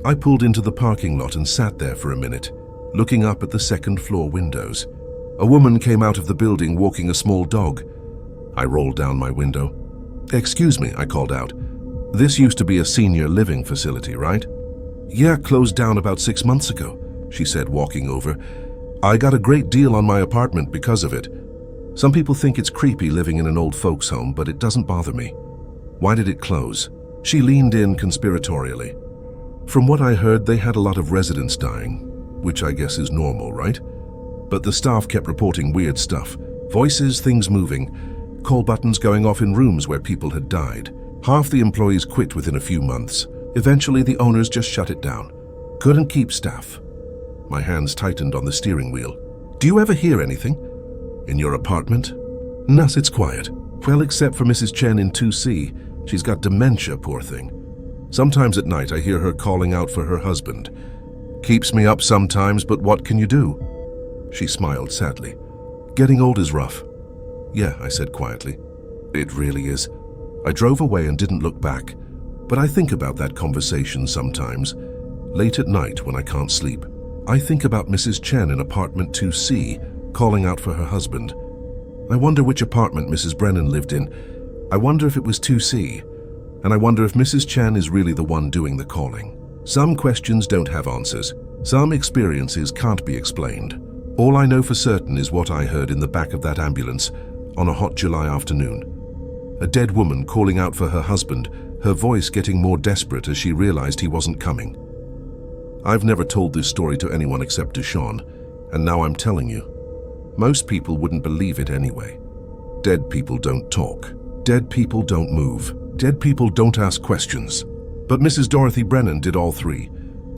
I pulled into the parking lot and sat there for a minute, looking up at the second-floor windows. A woman came out of the building walking a small dog. I rolled down my window. "Excuse me," I called out. "This used to be a senior living facility, right?" "Yeah, closed down about 6 months ago," she said, walking over. "I got a great deal on my apartment because of it. Some people think it's creepy living in an old folks' home, but it doesn't bother me." "Why did it close?" She leaned in conspiratorially. "From what I heard, they had a lot of residents dying, which I guess is normal, right? But the staff kept reporting weird stuff. Voices, things moving, call buttons going off in rooms where people had died. Half the employees quit within a few months. Eventually, the owners just shut it down. Couldn't keep staff." My hands tightened on the steering wheel. "Do you ever hear anything? In your apartment?" "Nuss, it's quiet. Well, except for Mrs. Chen in 2C. She's got dementia, poor thing. Sometimes at night I hear her calling out for her husband. Keeps me up sometimes, but what can you do?" She smiled sadly. "Getting old is rough." "Yeah," I said quietly. "It really is." I drove away and didn't look back, but I think about that conversation sometimes. Late at night when I can't sleep, I think about Mrs. Chen in apartment 2C calling out for her husband. I wonder which apartment Mrs. Brennan lived in. I wonder if it was 2C, and I wonder if Mrs. Chen is really the one doing the calling. Some questions don't have answers. Some experiences can't be explained. All I know for certain is what I heard in the back of that ambulance on a hot July afternoon. A dead woman calling out for her husband, her voice getting more desperate as she realized he wasn't coming. I've never told this story to anyone except to Sean, and now I'm telling you. Most people wouldn't believe it anyway. Dead people don't talk. Dead people don't move. Dead people don't ask questions. But Mrs. Dorothy Brennan did all three.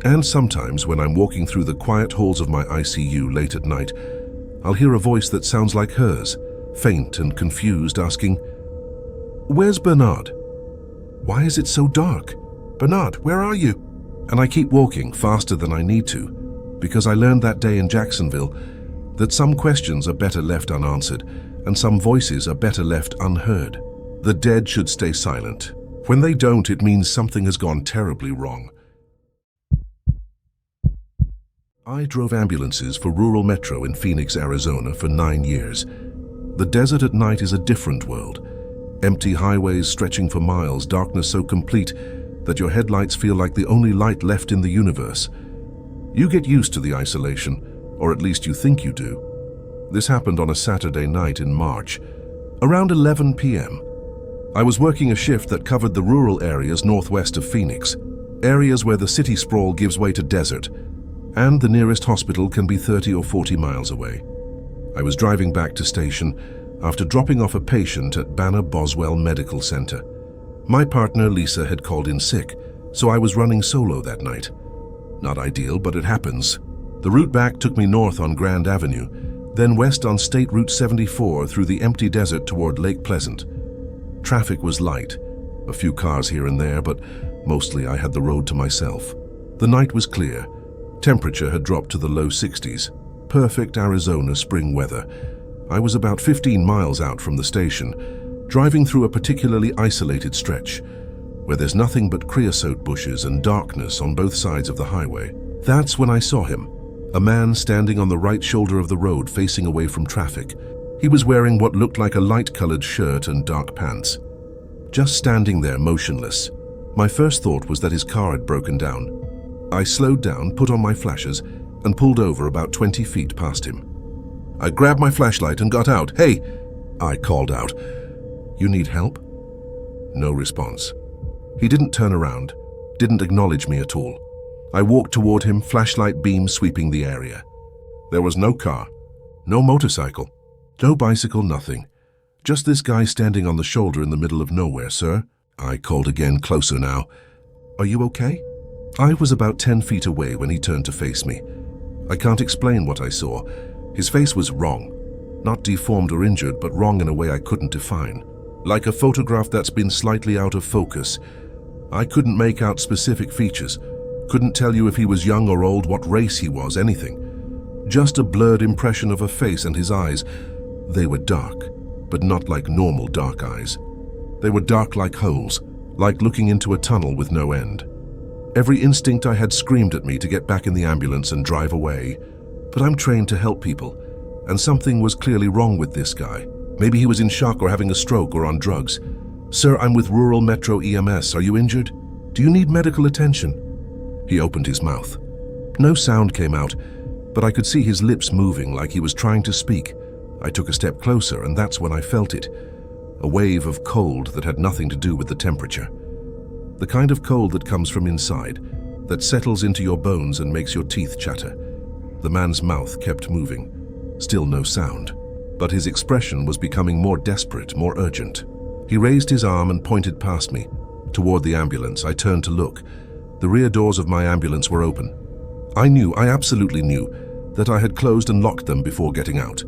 And sometimes when I'm walking through the quiet halls of my ICU late at night, I'll hear a voice that sounds like hers, faint and confused, asking, "Where's Bernard? Why is it so dark? Bernard, where are you?" And I keep walking faster than I need to, because I learned that day in Jacksonville that some questions are better left unanswered and some voices are better left unheard. The dead should stay silent. When they don't, it means something has gone terribly wrong. I drove ambulances for Rural Metro in Phoenix, Arizona for 9 years. The desert at night is a different world. Empty highways stretching for miles, darkness so complete that your headlights feel like the only light left in the universe. You get used to the isolation, or at least you think you do. This happened on a Saturday night in March, around 11 p.m. I was working a shift that covered the rural areas northwest of Phoenix, areas where the city sprawl gives way to desert, and the nearest hospital can be 30 or 40 miles away. I was driving back to station after dropping off a patient at Banner Boswell Medical Center. My partner, Lisa, had called in sick, so I was running solo that night. Not ideal, but it happens. The route back took me north on Grand Avenue, then west on State Route 74 through the empty desert toward Lake Pleasant. Traffic was light, a few cars here and there, but mostly I had the road to myself. The night was clear. Temperature had dropped to the low 60s. Perfect Arizona spring weather. I was about 15 miles out from the station, driving through a particularly isolated stretch, where there's nothing but creosote bushes and darkness on both sides of the highway. That's when I saw him, a man standing on the right shoulder of the road facing away from traffic. He was wearing what looked like a light-colored shirt and dark pants. Just standing there motionless. My first thought was that his car had broken down. I slowed down, put on my flashers, and pulled over about 20 feet past him. I grabbed my flashlight and got out. "Hey!" I called out. "You need help?" No response. He didn't turn around, didn't acknowledge me at all. I walked toward him, flashlight beam sweeping the area. There was no car, no motorcycle, no bicycle, nothing. Just this guy standing on the shoulder in the middle of nowhere, sir. I called again, closer now. "Are you okay?" I was about 10 feet away when he turned to face me. I can't explain what I saw. His face was wrong. Not deformed or injured, but wrong in a way I couldn't define. Like a photograph that's been slightly out of focus. I couldn't make out specific features. Couldn't tell you if he was young or old, what race he was, anything. Just a blurred impression of a face and his eyes. They were dark, but not like normal dark eyes. They were dark like holes, like looking into a tunnel with no end. Every instinct I had screamed at me to get back in the ambulance and drive away. But I'm trained to help people, and something was clearly wrong with this guy. Maybe he was in shock or having a stroke or on drugs. "Sir, I'm with Rural Metro EMS. Are you injured? Do you need medical attention?" He opened his mouth. No sound came out, but I could see his lips moving like he was trying to speak. I took a step closer, and that's when I felt it. A wave of cold that had nothing to do with the temperature. The kind of cold that comes from inside, that settles into your bones and makes your teeth chatter. The man's mouth kept moving. Still no sound. But his expression was becoming more desperate, more urgent. He raised his arm and pointed past me. Toward the ambulance, I turned to look. The rear doors of my ambulance were open. I absolutely knew, that I had closed and locked them before getting out.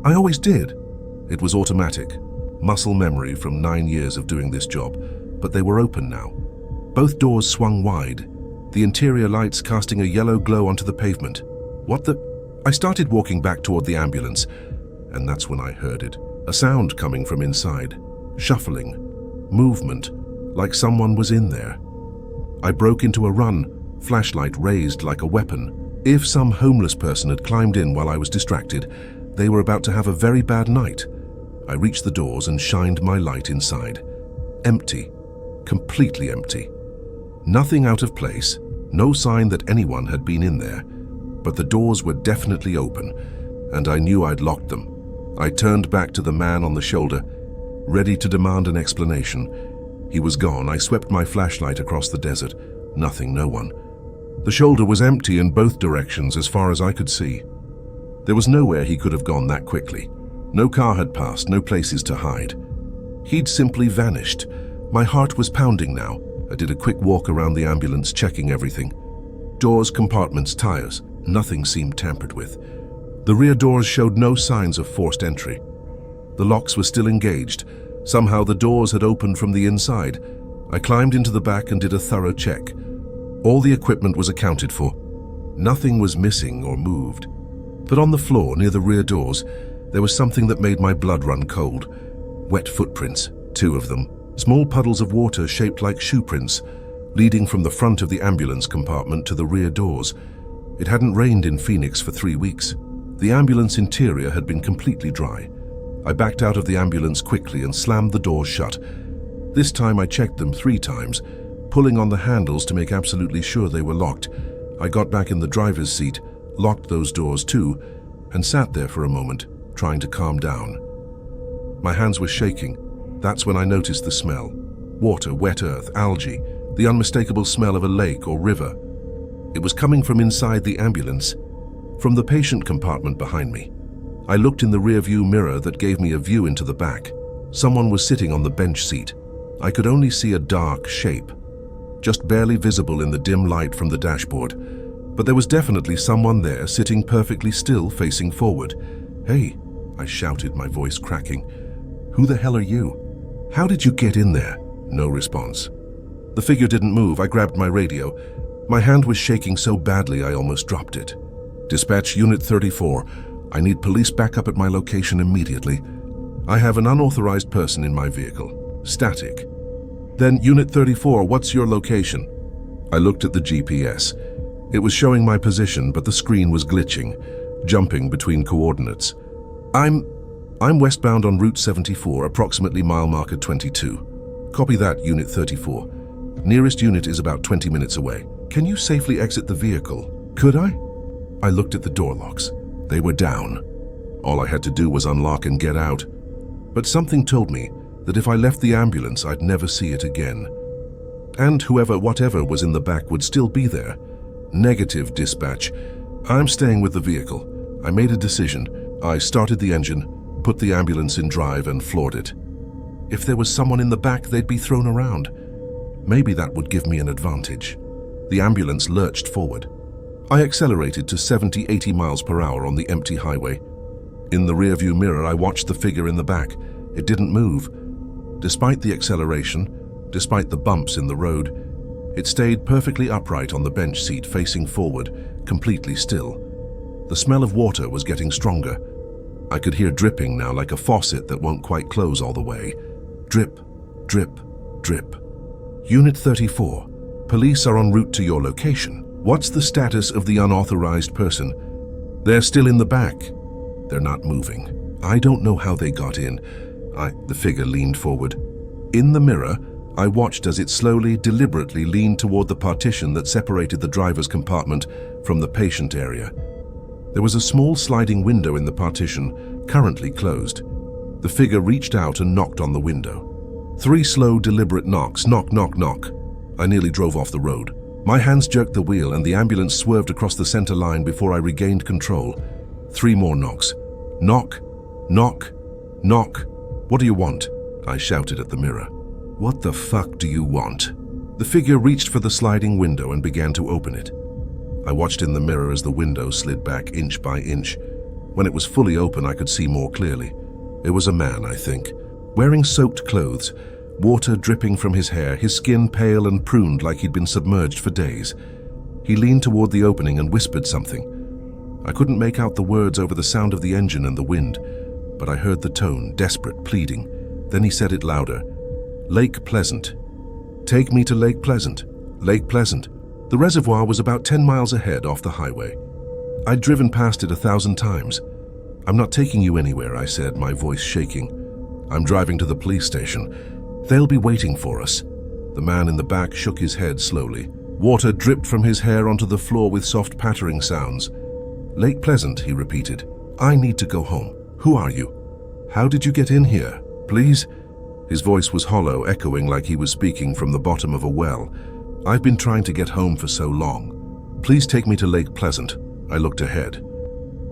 I always did. It was automatic. Muscle memory from 9 years of doing this job. But they were open now. Both doors swung wide, the interior lights casting a yellow glow onto the pavement. What the? I started walking back toward the ambulance, and that's when I heard it. A sound coming from inside. Shuffling. Movement. Like someone was in there. I broke into a run, flashlight raised like a weapon. If some homeless person had climbed in while I was distracted, they were about to have a very bad night. I reached the doors and shined my light inside. Empty. Completely empty. Nothing out of place, no sign that anyone had been in there. But the doors were definitely open, and I knew I'd locked them. I turned back to the man on the shoulder, ready to demand an explanation. He was gone. I swept my flashlight across the desert. Nothing, no one. The shoulder was empty in both directions as far as I could see. There was nowhere he could have gone that quickly. No car had passed, no places to hide. He'd simply vanished. My heart was pounding now. I did a quick walk around the ambulance, checking everything. Doors, compartments, tires. Nothing seemed tampered with. The rear doors showed no signs of forced entry. The locks were still engaged. Somehow the doors had opened from the inside. I climbed into the back and did a thorough check. All the equipment was accounted for. Nothing was missing or moved. But on the floor near the rear doors, there was something that made my blood run cold. Wet footprints, 2 of them. Small puddles of water shaped like shoe prints, leading from the front of the ambulance compartment to the rear doors. It hadn't rained in Phoenix for 3 weeks. The ambulance interior had been completely dry. I backed out of the ambulance quickly and slammed the doors shut. This time I checked them 3 times, pulling on the handles to make absolutely sure they were locked. I got back in the driver's seat, locked those doors too, and sat there for a moment, trying to calm down. My hands were shaking. That's when I noticed the smell. Water, wet earth, algae, the unmistakable smell of a lake or river. It was coming from inside the ambulance, from the patient compartment behind me. I looked in the rearview mirror that gave me a view into the back. Someone was sitting on the bench seat. I could only see a dark shape, just barely visible in the dim light from the dashboard. But there was definitely someone there, sitting perfectly still, facing forward. "Hey," I shouted, my voice cracking. "Who the hell are you? How did you get in there?" No response. The figure didn't move. I grabbed my radio. My hand was shaking so badly I almost dropped it. "Dispatch Unit 34. I need police backup at my location immediately. I have an unauthorized person in my vehicle. Static." "Then, Unit 34, what's your location?" I looked at the GPS. It was showing my position, but the screen was glitching, jumping between coordinates. I'm westbound on Route 74, approximately mile marker 22. Copy that, Unit 34. Nearest unit is about 20 minutes away. Can you safely exit the vehicle? Could I? I looked at the door locks. They were down. All I had to do was unlock and get out. But something told me that if I left the ambulance, I'd never see it again. And whatever was in the back would still be there. Negative, dispatch. I'm staying with the vehicle. I made a decision. I started the engine, put the ambulance in drive, and floored it. If there was someone in the back, they'd be thrown around. Maybe that would give me an advantage. The ambulance lurched forward. I accelerated to 70-80 miles per hour on the empty highway. In the rearview mirror, I watched the figure in the back. It didn't move. Despite the acceleration, despite the bumps in the road, it stayed perfectly upright on the bench seat facing forward, completely still. The smell of water was getting stronger. I could hear dripping now, like a faucet that won't quite close all the way. Drip, drip, drip. Unit 34. Police are en route to your location. What's the status of the unauthorized person? They're still in the back. They're not moving. I don't know how they got in. The figure leaned forward. In the mirror, I watched as it slowly, deliberately leaned toward the partition that separated the driver's compartment from the patient area. There was a small sliding window in the partition, currently closed. The figure reached out and knocked on the window. 3 slow, deliberate knocks. Knock, knock, knock. I nearly drove off the road. My hands jerked the wheel and the ambulance swerved across the center line before I regained control. 3 more knocks. Knock, knock, knock. What do you want? I shouted at the mirror. What the fuck do you want? The figure reached for the sliding window and began to open it. I watched in the mirror as the window slid back inch by inch. When it was fully open, I could see more clearly. It was a man, I think, wearing soaked clothes, water dripping from his hair, his skin pale and pruned like he'd been submerged for days. He leaned toward the opening and whispered something. I couldn't make out the words over the sound of the engine and the wind, but I heard the tone, desperate, pleading. Then he said it louder. Lake Pleasant. Take me to Lake Pleasant. Lake Pleasant. The reservoir was about 10 miles ahead off the highway. I'd driven past it 1,000 times. I'm not taking you anywhere, I said, my voice shaking. I'm driving to the police station. They'll be waiting for us. The man in the back shook his head slowly. Water dripped from his hair onto the floor with soft pattering sounds. Lake Pleasant, he repeated. I need to go home. Who are you? How did you get in here? Please? His voice was hollow, echoing like he was speaking from the bottom of a well. I've been trying to get home for so long. Please take me to Lake Pleasant. I looked ahead.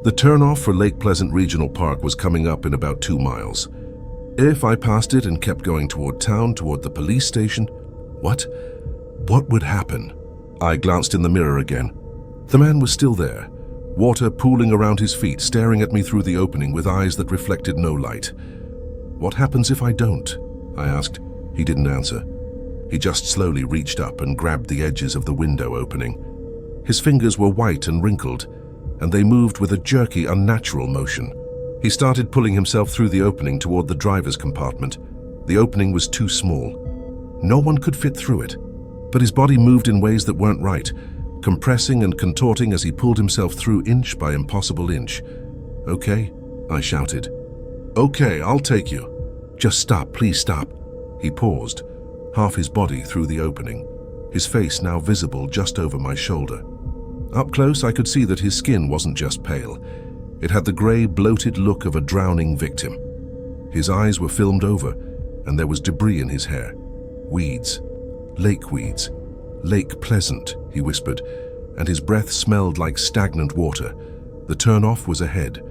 The turnoff for Lake Pleasant Regional Park was coming up in about 2 miles. If I passed it and kept going toward town, toward the police station, what would happen? I glanced in the mirror again. The man was still there, water pooling around his feet, staring at me through the opening with eyes that reflected no light. What happens if I don't? I asked. He didn't answer. He just slowly reached up and grabbed the edges of the window opening. His fingers were white and wrinkled, and they moved with a jerky, unnatural motion. He started pulling himself through the opening toward the driver's compartment. The opening was too small. No one could fit through it, but his body moved in ways that weren't right, compressing and contorting as he pulled himself through inch by impossible inch. Okay, I shouted. Okay, I'll take you. Just stop, please stop. He paused, half his body through the opening, his face now visible just over my shoulder. Up close, I could see that his skin wasn't just pale. It had the gray, bloated look of a drowning victim. His eyes were filmed over, and there was debris in his hair. Weeds. Lake weeds. Lake Pleasant, he whispered, and his breath smelled like stagnant water. The turnoff was ahead.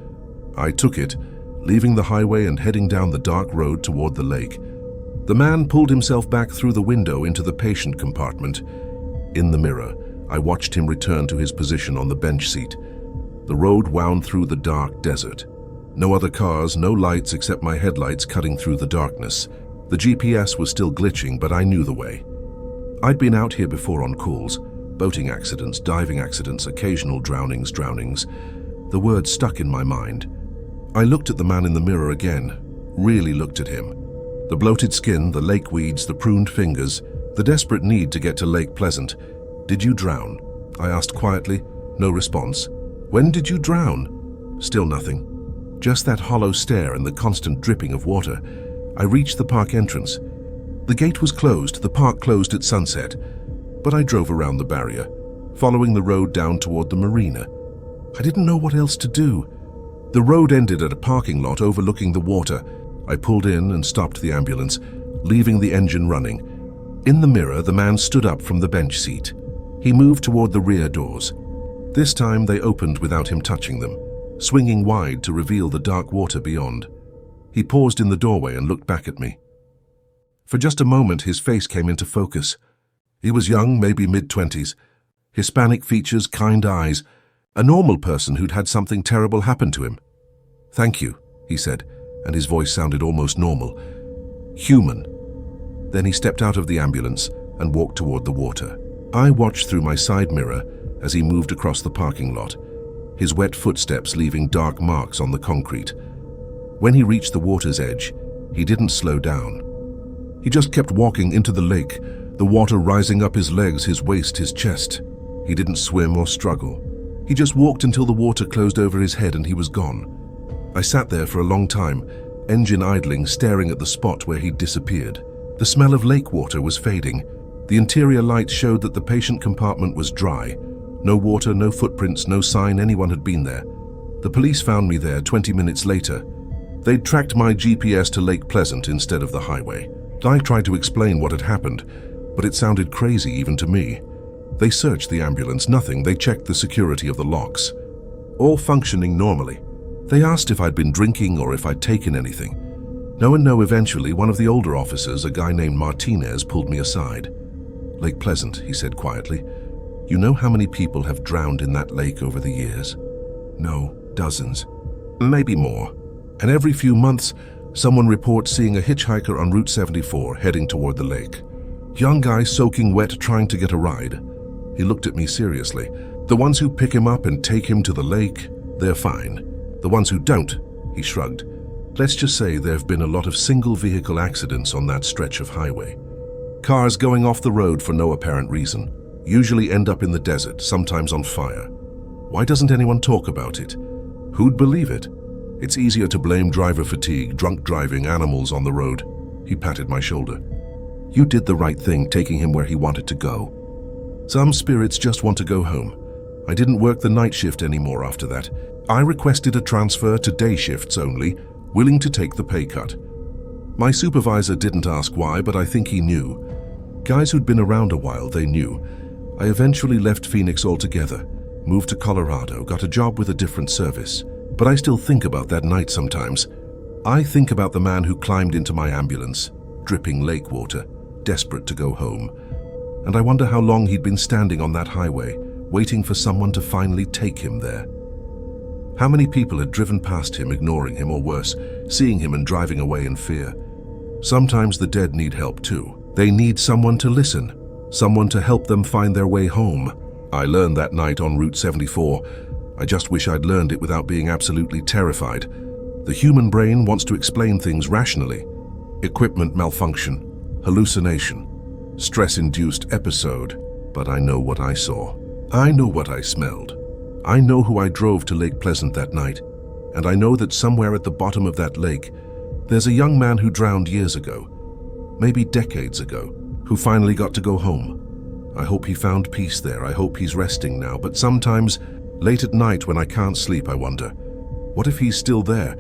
I took it, leaving the highway and heading down the dark road toward the lake. The man pulled himself back through the window into the patient compartment. In the mirror, I watched him return to his position on the bench seat. The road wound through the dark desert. No other cars, no lights except my headlights cutting through the darkness. The GPS was still glitching, but I knew the way. I'd been out here before on calls. Boating accidents, diving accidents, occasional drownings. The words stuck in my mind. I looked at the man in the mirror again, really looked at him. The bloated skin, the lake weeds, the pruned fingers, the desperate need to get to Lake Pleasant. Did you drown? I asked quietly. No response. When did you drown? Still nothing. Just that hollow stare and the constant dripping of water. I reached the park entrance. The gate was closed, the park closed at sunset, but I drove around the barrier, following the road down toward the marina. I didn't know what else to do. The road ended at a parking lot overlooking the water. I pulled in and stopped the ambulance, leaving the engine running. In the mirror, the man stood up from the bench seat. He moved toward the rear doors. This time they opened without him touching them, swinging wide to reveal the dark water beyond. He paused in the doorway and looked back at me. For just a moment, his face came into focus. He was young, maybe mid-20s. Hispanic features, kind eyes. A normal person who'd had something terrible happen to him. "Thank you," he said, and his voice sounded almost normal. Human. Then he stepped out of the ambulance and walked toward the water. I watched through my side mirror as he moved across the parking lot, his wet footsteps leaving dark marks on the concrete. When he reached the water's edge, he didn't slow down. He just kept walking into the lake, the water rising up his legs, his waist, his chest. He didn't swim or struggle. He just walked until the water closed over his head and he was gone. I sat there for a long time, engine idling, staring at the spot where he'd disappeared. The smell of lake water was fading. The interior light showed that the patient compartment was dry. No water, no footprints, no sign anyone had been there. The police found me there 20 minutes later. They'd tracked my GPS to Lake Pleasant instead of the highway. I tried to explain what had happened, but it sounded crazy even to me. They searched the ambulance, nothing. They checked the security of the locks. All functioning normally. They asked if I'd been drinking or if I'd taken anything. No, eventually one of the older officers, a guy named Martinez, pulled me aside. "Lake Pleasant," he said quietly. "You know how many people have drowned in that lake over the years?" "No, dozens. Maybe more. And every few months, someone reports seeing a hitchhiker on Route 74 heading toward the lake. Young guy soaking wet trying to get a ride." He looked at me seriously. "The ones who pick him up and take him to the lake, they're fine. The ones who don't," he shrugged. "Let's just say there have been a lot of single-vehicle accidents on that stretch of highway. Cars going off the road for no apparent reason, usually end up in the desert, sometimes on fire. Why doesn't anyone talk about it? Who'd believe it? It's easier to blame driver fatigue, drunk driving, animals on the road." He patted my shoulder. "You did the right thing, taking him where he wanted to go. Some spirits just want to go home. I didn't work the night shift anymore after that. I requested a transfer to day shifts only, willing to take the pay cut. My supervisor didn't ask why, but I think he knew. Guys who'd been around a while, they knew. I eventually left Phoenix altogether, moved to Colorado, got a job with a different service. But I still think about that night sometimes. I think about the man who climbed into my ambulance, dripping lake water, desperate to go home. And I wonder how long he'd been standing on that highway, waiting for someone to finally take him there. How many people had driven past him, ignoring him, or worse, seeing him and driving away in fear? Sometimes the dead need help too. They need someone to listen, someone to help them find their way home. I learned that night on Route 74. I just wish I'd learned it without being absolutely terrified. The human brain wants to explain things rationally. Equipment malfunction, hallucination, stress-induced episode. But I know what I saw. I know what I smelled. I know who I drove to Lake Pleasant that night. And I know that somewhere at the bottom of that lake, there's a young man who drowned years ago, maybe decades ago, who finally got to go home. I hope he found peace there. I hope he's resting now. But sometimes, late at night when I can't sleep, I wonder, what if he's still there,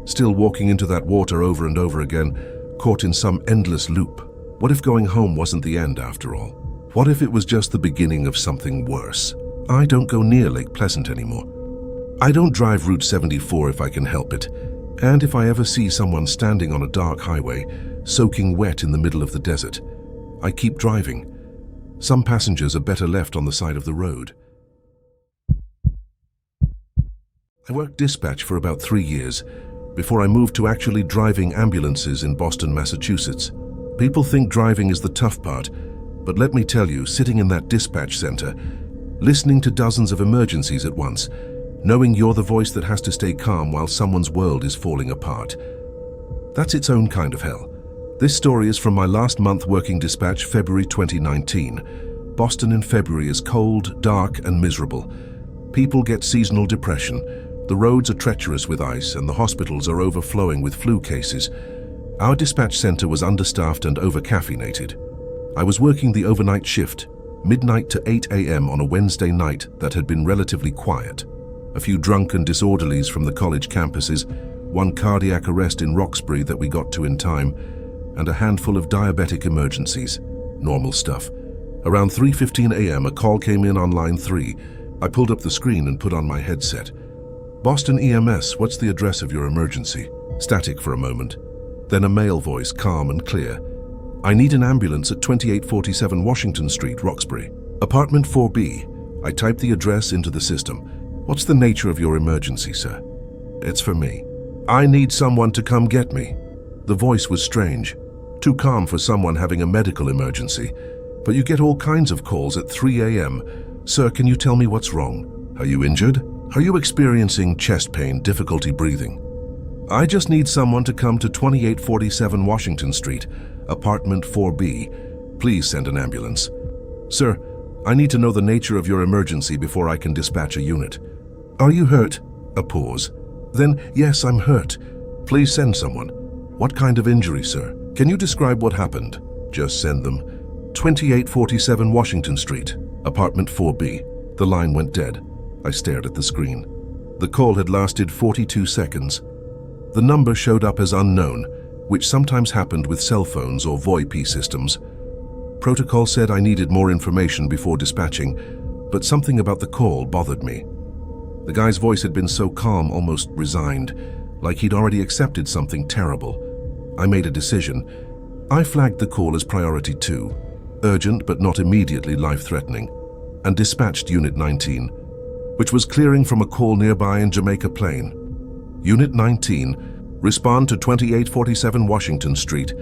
still walking into that water over and over again, caught in some endless loop? What if going home wasn't the end after all? What if it was just the beginning of something worse? I don't go near Lake Pleasant anymore. I don't drive Route 74 if I can help it. And if I ever see someone standing on a dark highway, soaking wet in the middle of the desert, I keep driving. Some passengers are better left on the side of the road. I worked dispatch for about 3 years before I moved to actually driving ambulances in Boston, Massachusetts. People think driving is the tough part, but let me tell you, sitting in that dispatch center, listening to dozens of emergencies at once, knowing you're the voice that has to stay calm while someone's world is falling apart, that's its own kind of hell. This story is from my last month working dispatch, February 2019. Boston in February is cold, dark, and miserable. People get seasonal depression. The roads are treacherous with ice and the hospitals are overflowing with flu cases. Our dispatch center was understaffed and over-caffeinated. I was working the overnight shift, midnight to 8 a.m. on a Wednesday night that had been relatively quiet. A few drunken disorderlies from the college campuses, one cardiac arrest in Roxbury that we got to in time, and a handful of diabetic emergencies. Normal stuff. Around 3:15 a.m. a call came in on line 3. I pulled up the screen and put on my headset. "Boston EMS, what's the address of your emergency?" Static for a moment. Then a male voice, calm and clear. "I need an ambulance at 2847 Washington Street, Roxbury. Apartment 4B. I typed the address into the system. "What's the nature of your emergency, sir?" "It's for me. I need someone to come get me." The voice was strange, too calm for someone having a medical emergency. "But you get all kinds of calls at 3 a.m. Sir, can you tell me what's wrong? Are you injured? Are you experiencing chest pain, difficulty breathing?" "I just need someone to come to 2847 Washington Street, apartment 4B. Please send an ambulance." "Sir, I need to know the nature of your emergency before I can dispatch a unit." "Are you hurt?" A pause. "Then, yes, I'm hurt. Please send someone." "What kind of injury, sir? Can you describe what happened?" "Just send them." 2847 Washington Street, apartment 4B. The line went dead. I stared at the screen. The call had lasted 42 seconds. The number showed up as unknown, which sometimes happened with cell phones or VoIP systems. Protocol said I needed more information before dispatching, but something about the call bothered me. The guy's voice had been so calm, almost resigned, like he'd already accepted something terrible. I made a decision. I flagged the call as priority 2, urgent but not immediately life-threatening, and dispatched Unit 19, which was clearing from a call nearby in Jamaica Plain. "Unit 19, respond to 2847 Washington Street,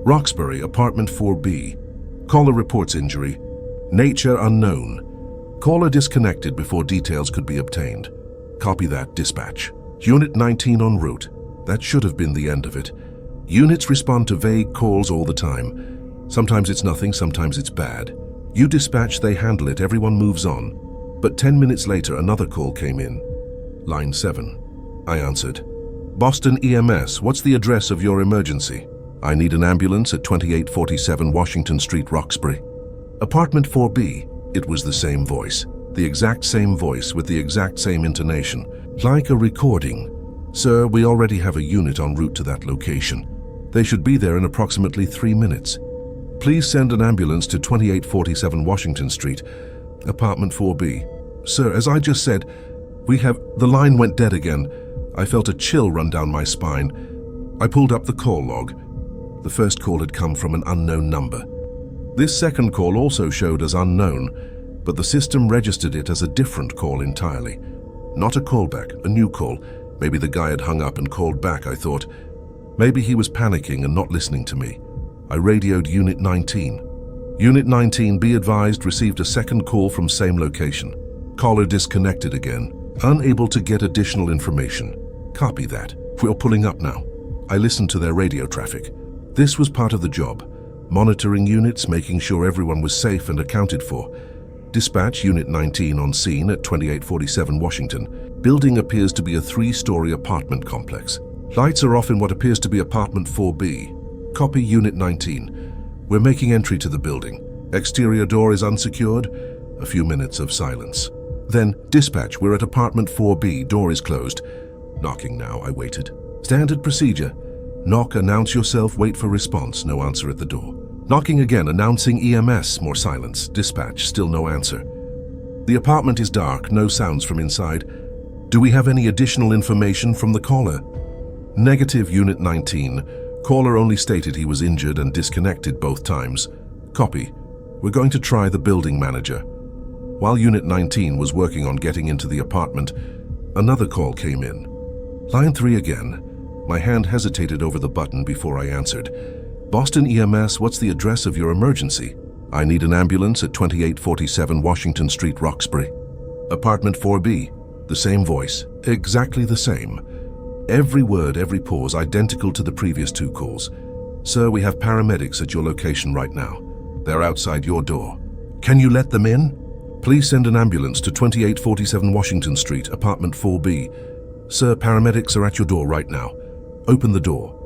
Roxbury, apartment 4B. Caller reports injury. Nature unknown. Caller disconnected before details could be obtained." "Copy that, dispatch." "Unit 19 en route." That should have been the end of it. Units respond to vague calls all the time. Sometimes it's nothing, sometimes it's bad. You dispatch, they handle it, everyone moves on. But 10 minutes later, another call came in. Line 7. I answered. "Boston EMS, what's the address of your emergency?" "I need an ambulance at 2847 Washington Street, Roxbury." "Apartment 4B." It was the same voice. The exact same voice with the exact same intonation. Like a recording. "Sir, we already have a unit en route to that location. They should be there in approximately 3 minutes. Please send an ambulance to 2847 Washington Street, apartment 4B." "Sir, as I just said, we have..." The line went dead again. I felt a chill run down my spine. I pulled up the call log. The first call had come from an unknown number. This second call also showed as unknown, but the system registered it as a different call entirely. Not a callback, a new call. Maybe the guy had hung up and called back, I thought. Maybe he was panicking and not listening to me. I radioed Unit 19. "Unit 19, be advised, received a second call from same location. Caller disconnected again. Unable to get additional information." "Copy that. We're pulling up now." I listened to their radio traffic. This was part of the job. Monitoring units, making sure everyone was safe and accounted for. Dispatch Unit 19 on scene at 2847 Washington. Building appears to be a 3-story apartment complex. Lights are off in what appears to be apartment 4B. Copy Unit 19. We're making entry to the building. Exterior door is unsecured. A few minutes of silence. Then, dispatch, we're at apartment 4B, door is closed. Knocking now, I waited. Standard procedure. Knock, announce yourself, wait for response, no answer at the door. Knocking again, announcing EMS, more silence. Dispatch, still no answer. The apartment is dark, no sounds from inside. Do we have any additional information from the caller? Negative, Unit 19. Caller only stated he was injured and disconnected both times. Copy. We're going to try the building manager. While Unit 19 was working on getting into the apartment, another call came in. Line 3 again. My hand hesitated over the button before I answered. "Boston EMS, what's the address of your emergency?" "I need an ambulance at 2847 Washington Street, Roxbury." "Apartment 4B." The same voice, exactly the same. Every word, every pause, identical to the previous 2 calls. "Sir, we have paramedics at your location right now. They're outside your door. Can you let them in? Please send an ambulance to 2847 Washington Street, apartment 4B. Sir, paramedics are at your door right now. Open the door.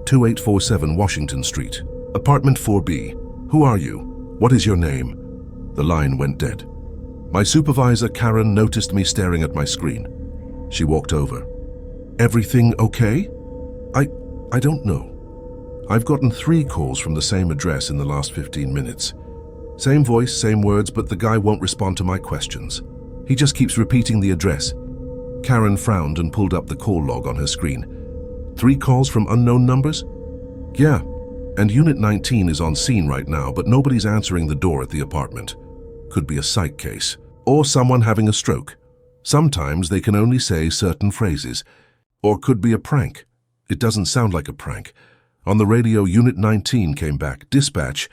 2847 Washington Street. Apartment 4B. Who are you? What is your name? The line went dead. My supervisor, Karen, noticed me staring at my screen. She walked over. Everything okay? I don't know. I've gotten 3 calls from the same address in the last 15 minutes. Same voice, same words, but the guy won't respond to my questions. He just keeps repeating the address. Karen frowned and pulled up the call log on her screen. 3 calls from unknown numbers? Yeah, and Unit 19 is on scene right now, but nobody's answering the door at the apartment. Could be a psych case, or someone having a stroke. Sometimes they can only say certain phrases. Or could be a prank. It doesn't sound like a prank. On the radio, Unit 19 came back. Dispatch.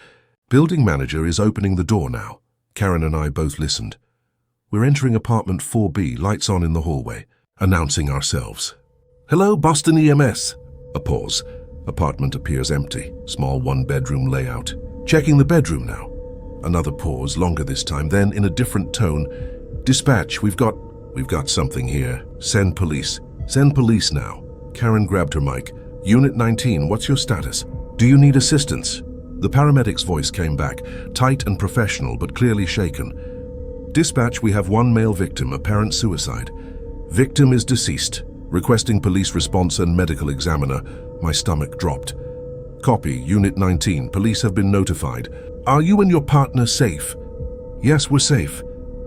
Building manager is opening the door now. Karen and I both listened. We're entering apartment 4B, lights on in the hallway, announcing ourselves. Hello, Boston EMS. A pause. Apartment appears empty. Small 1-bedroom layout. Checking the bedroom now. Another pause, longer this time, then in a different tone. Dispatch, we've got something here. Send police. Send police now. Karen grabbed her mic. Unit 19, what's your status? Do you need assistance? The paramedic's voice came back, tight and professional, but clearly shaken. Dispatch, we have 1 male victim, apparent suicide. Victim is deceased. Requesting police response and medical examiner. My stomach dropped. Copy, Unit 19, police have been notified. Are you and your partner safe? Yes, we're safe.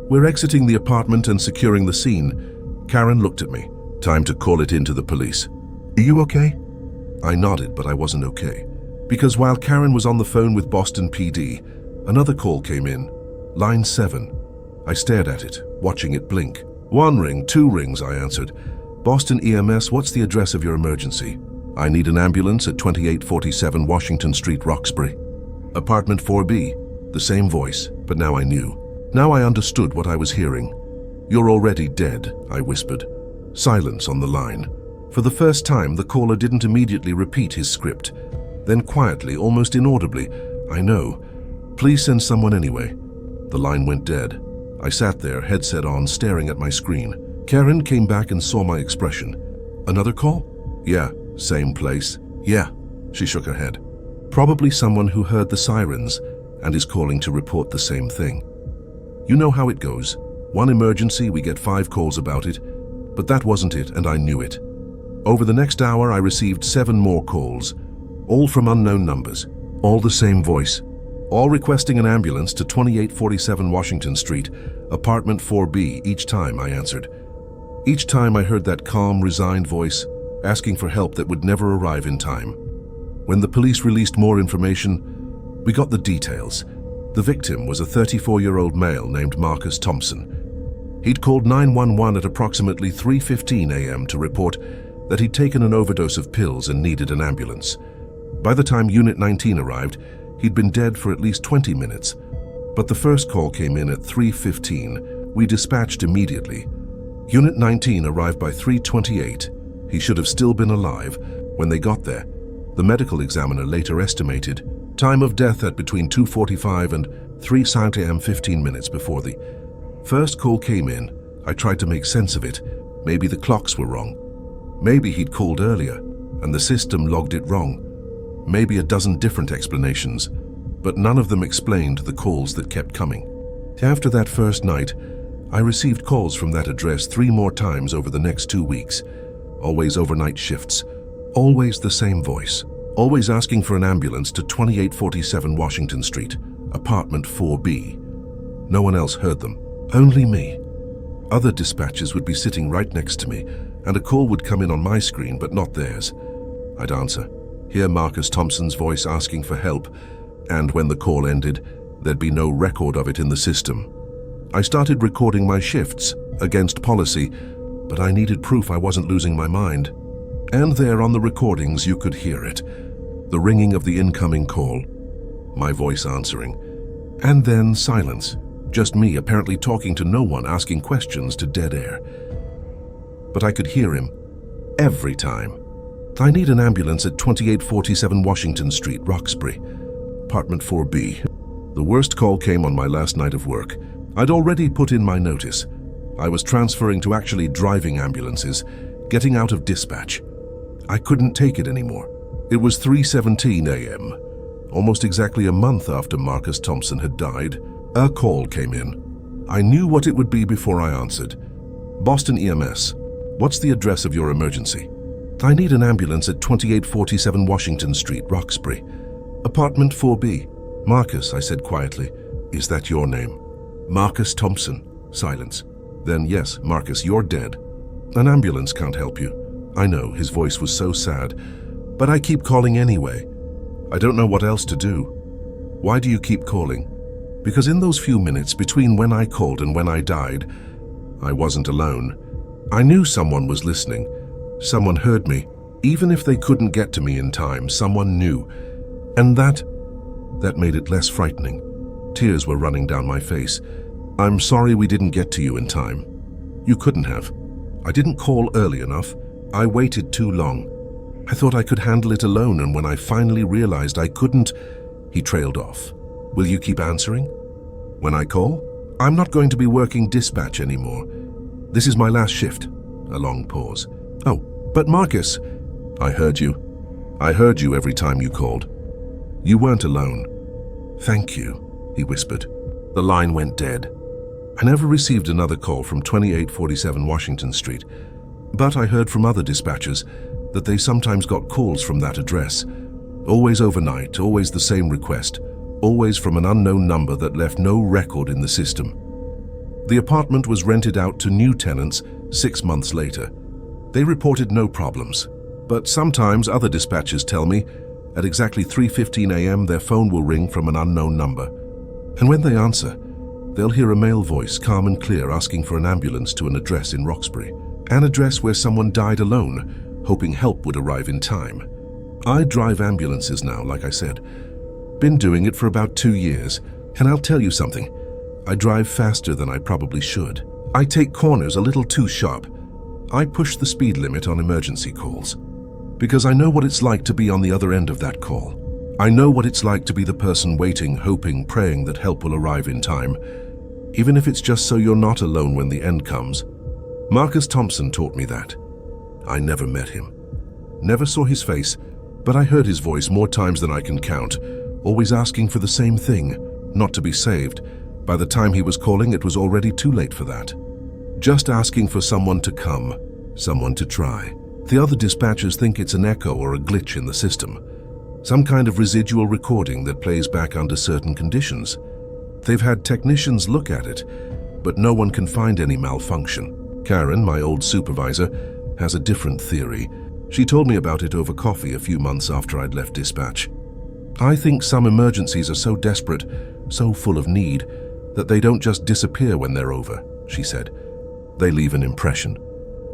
We're exiting the apartment and securing the scene. Karen looked at me. Time to call it in to the police. Are you okay? I nodded, but I wasn't okay. Because while Karen was on the phone with Boston PD, another call came in. Line 7. I stared at it, watching it blink. 1 ring, 2 rings, I answered. Boston EMS, what's the address of your emergency? I need an ambulance at 2847 Washington Street, Roxbury. Apartment 4B. The same voice, but now I knew. Now I understood what I was hearing. You're already dead, I whispered. Silence on the line. For the first time, the caller didn't immediately repeat his script. Then quietly, almost inaudibly, I know. Please send someone anyway. The line went dead. I sat there, headset on, staring at my screen. Karen came back and saw my expression. Another call? Yeah, same place. Yeah, she shook her head. Probably someone who heard the sirens and is calling to report the same thing. You know how it goes. 1 emergency, we get 5 calls about it. But that wasn't it, and I knew it. Over the next hour, I received 7 more calls, all from unknown numbers, all the same voice, all requesting an ambulance to 2847 Washington Street, apartment 4B. Each time I answered. Each time I heard that calm, resigned voice, asking for help that would never arrive in time. When the police released more information, we got the details. The victim was a 34-year-old male named Marcus Thompson. He'd called 911 at approximately 3:15 a.m. to report that he'd taken an overdose of pills and needed an ambulance. By the time Unit 19 arrived, he'd been dead for at least 20 minutes. But the first call came in at 3:15. We dispatched immediately. Unit 19 arrived by 3:28. He should have still been alive when they got there. The medical examiner later estimated time of death at between 2:45 and 3:00 a.m. 15 minutes before the first call came in. I tried to make sense of it. Maybe the clocks were wrong. Maybe he'd called earlier and the system logged it wrong. Maybe a dozen different explanations, but none of them explained the calls that kept coming. After that first night, I received calls from that address 3 more times over the next 2 weeks. Always overnight shifts. Always the same voice. Always asking for an ambulance to 2847 Washington Street, apartment 4B. No one else heard them. Only me. Other dispatchers would be sitting right next to me, and a call would come in on my screen, but not theirs. I'd answer, hear Marcus Thompson's voice asking for help, and when the call ended, there'd be no record of it in the system. I started recording my shifts, against policy, but I needed proof I wasn't losing my mind. And there on the recordings you could hear it, the ringing of the incoming call, my voice answering, and then silence. Just me apparently talking to no one, asking questions to dead air. But I could hear him every time. I need an ambulance at 2847 Washington Street, Roxbury, apartment 4B. The worst call came on my last night of work. I'd already put in my notice. I was transferring to actually driving ambulances, getting out of dispatch. I couldn't take it anymore. It was 3:17 a.m., almost exactly a month after Marcus Thompson had died. A call came in. I knew what it would be before I answered. Boston EMS, what's the address of your emergency? I need an ambulance at 2847 Washington Street, Roxbury. Apartment 4B. Marcus, I said quietly. Is that your name? Marcus Thompson. Silence. Then yes, Marcus, you're dead. An ambulance can't help you. I know, his voice was so sad, but I keep calling anyway. I don't know what else to do. Why do you keep calling? Because in those few minutes between when I called and when I died, I wasn't alone. I knew someone was listening. Someone heard me. Even if they couldn't get to me in time, someone knew. And that made it less frightening. Tears were running down my face. I'm sorry we didn't get to you in time. You couldn't have. I didn't call early enough. I waited too long. I thought I could handle it alone, and when I finally realized I couldn't, he trailed off. Will you keep answering? When I call? I'm not going to be working dispatch anymore. This is my last shift. A long pause. Oh, but Marcus, I heard you. I heard you every time you called. You weren't alone. Thank you, he whispered. The line went dead. I never received another call from 2847 Washington Street, but I heard from other dispatchers that they sometimes got calls from that address. Always overnight, always the same request, always from an unknown number that left no record in the system. The apartment was rented out to new tenants 6 months later. They reported no problems, but sometimes other dispatchers tell me at exactly 3:15 a.m. their phone will ring from an unknown number. And when they answer, they'll hear a male voice, calm and clear, asking for an ambulance to an address in Roxbury. An address where someone died alone, hoping help would arrive in time. I drive ambulances now, like I said. Been doing it for about 2 years, and I'll tell you something. I drive faster than I probably should. I take corners a little too sharp. I push the speed limit on emergency calls. Because I know what it's like to be on the other end of that call. I know what it's like to be the person waiting, hoping, praying that help will arrive in time, even if it's just so you're not alone when the end comes. Marcus Thompson taught me that. I never met him. Never saw his face, but I heard his voice more times than I can count, always asking for the same thing, not to be saved. By the time he was calling, it was already too late for that. Just asking for someone to come, someone to try. The other dispatchers think it's an echo or a glitch in the system, some kind of residual recording that plays back under certain conditions. They've had technicians look at it, but no one can find any malfunction. Karen, my old supervisor, has a different theory. She told me about it over coffee a few months after I'd left dispatch. I think some emergencies are so desperate, so full of need, that they don't just disappear when they're over, she said. They leave an impression,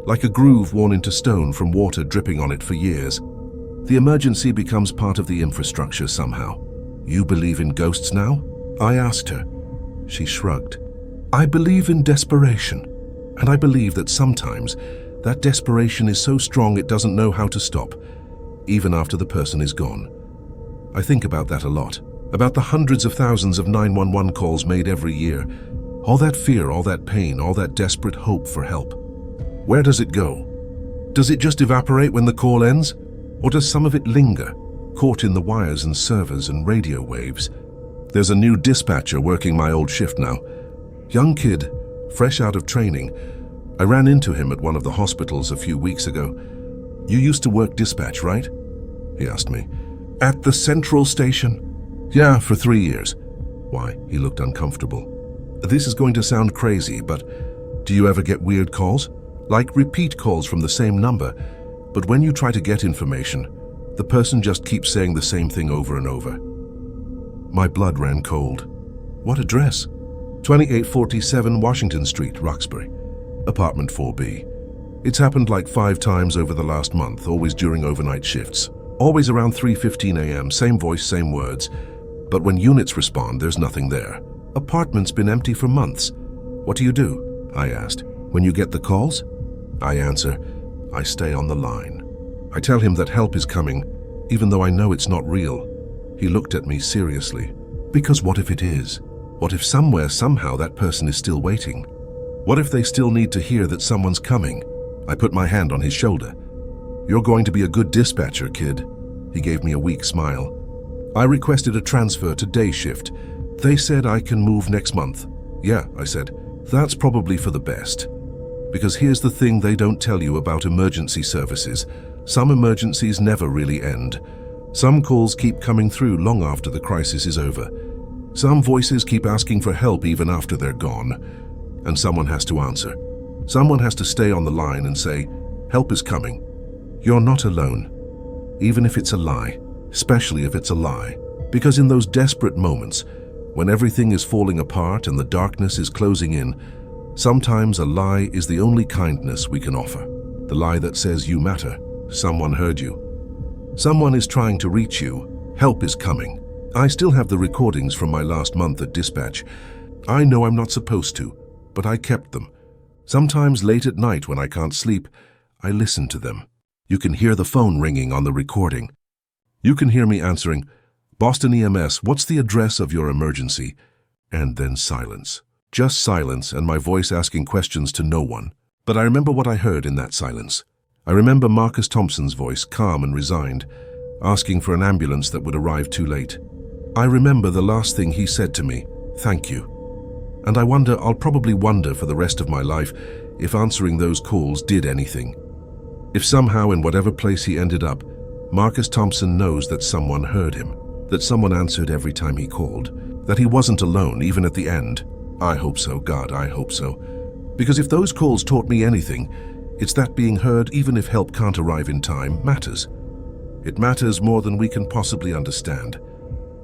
like a groove worn into stone from water dripping on it for years. The emergency becomes part of the infrastructure somehow. You believe in ghosts now? I asked her. She shrugged. I believe in desperation, and I believe that sometimes that desperation is so strong it doesn't know how to stop, even after the person is gone. I think about that a lot, about the hundreds of thousands of 911 calls made every year. All that fear, all that pain, all that desperate hope for help. Where does it go? Does it just evaporate when the call ends? Or does some of it linger, caught in the wires and servers and radio waves? There's a new dispatcher working my old shift now. Young kid, fresh out of training. I ran into him at one of the hospitals a few weeks ago. You used to work dispatch, right? He asked me. At the central station? Yeah, for 3 years. Why? He looked uncomfortable. This is going to sound crazy, but do you ever get weird calls? Like repeat calls from the same number, but when you try to get information, the person just keeps saying the same thing over and over. My blood ran cold. What address? 2847 Washington Street, Roxbury. Apartment 4B. It's happened like 5 times over the last month, always during overnight shifts. Always around 3:15 a.m., same voice, same words. But when units respond, there's nothing there. Apartment's been empty for months. What do you do? I asked. When you get the calls? I answer, I stay on the line. I tell him that help is coming, even though I know it's not real. He looked at me seriously. Because what if it is? What if somewhere, somehow, that person is still waiting? What if they still need to hear that someone's coming? I put my hand on his shoulder. You're going to be a good dispatcher, kid. He gave me a weak smile. I requested a transfer to day shift. They said I can move next month. Yeah, I said. That's probably for the best. Because here's the thing they don't tell you about emergency services. Some emergencies never really end. Some calls keep coming through long after the crisis is over. Some voices keep asking for help even after they're gone. And someone has to answer. Someone has to stay on the line and say, help is coming. You're not alone. Even if it's a lie. Especially if it's a lie. Because in those desperate moments, when everything is falling apart and the darkness is closing in, sometimes a lie is the only kindness we can offer. The lie that says you matter. Someone heard you. Someone is trying to reach you. Help is coming. I still have the recordings from my last month at dispatch. I know I'm not supposed to, but I kept them. Sometimes late at night when I can't sleep, I listen to them. You can hear the phone ringing on the recording. You can hear me answering, Boston EMS, what's the address of your emergency? And then silence. Just silence and my voice asking questions to no one. But I remember what I heard in that silence. I remember Marcus Thompson's voice, calm and resigned, asking for an ambulance that would arrive too late. I remember the last thing he said to me, thank you. And I wonder, I'll probably wonder for the rest of my life if answering those calls did anything. If somehow in whatever place he ended up, Marcus Thompson knows that someone heard him, that someone answered every time he called, that he wasn't alone even at the end. I hope so, God, I hope so. Because if those calls taught me anything, it's that being heard, even if help can't arrive in time, matters. It matters more than we can possibly understand.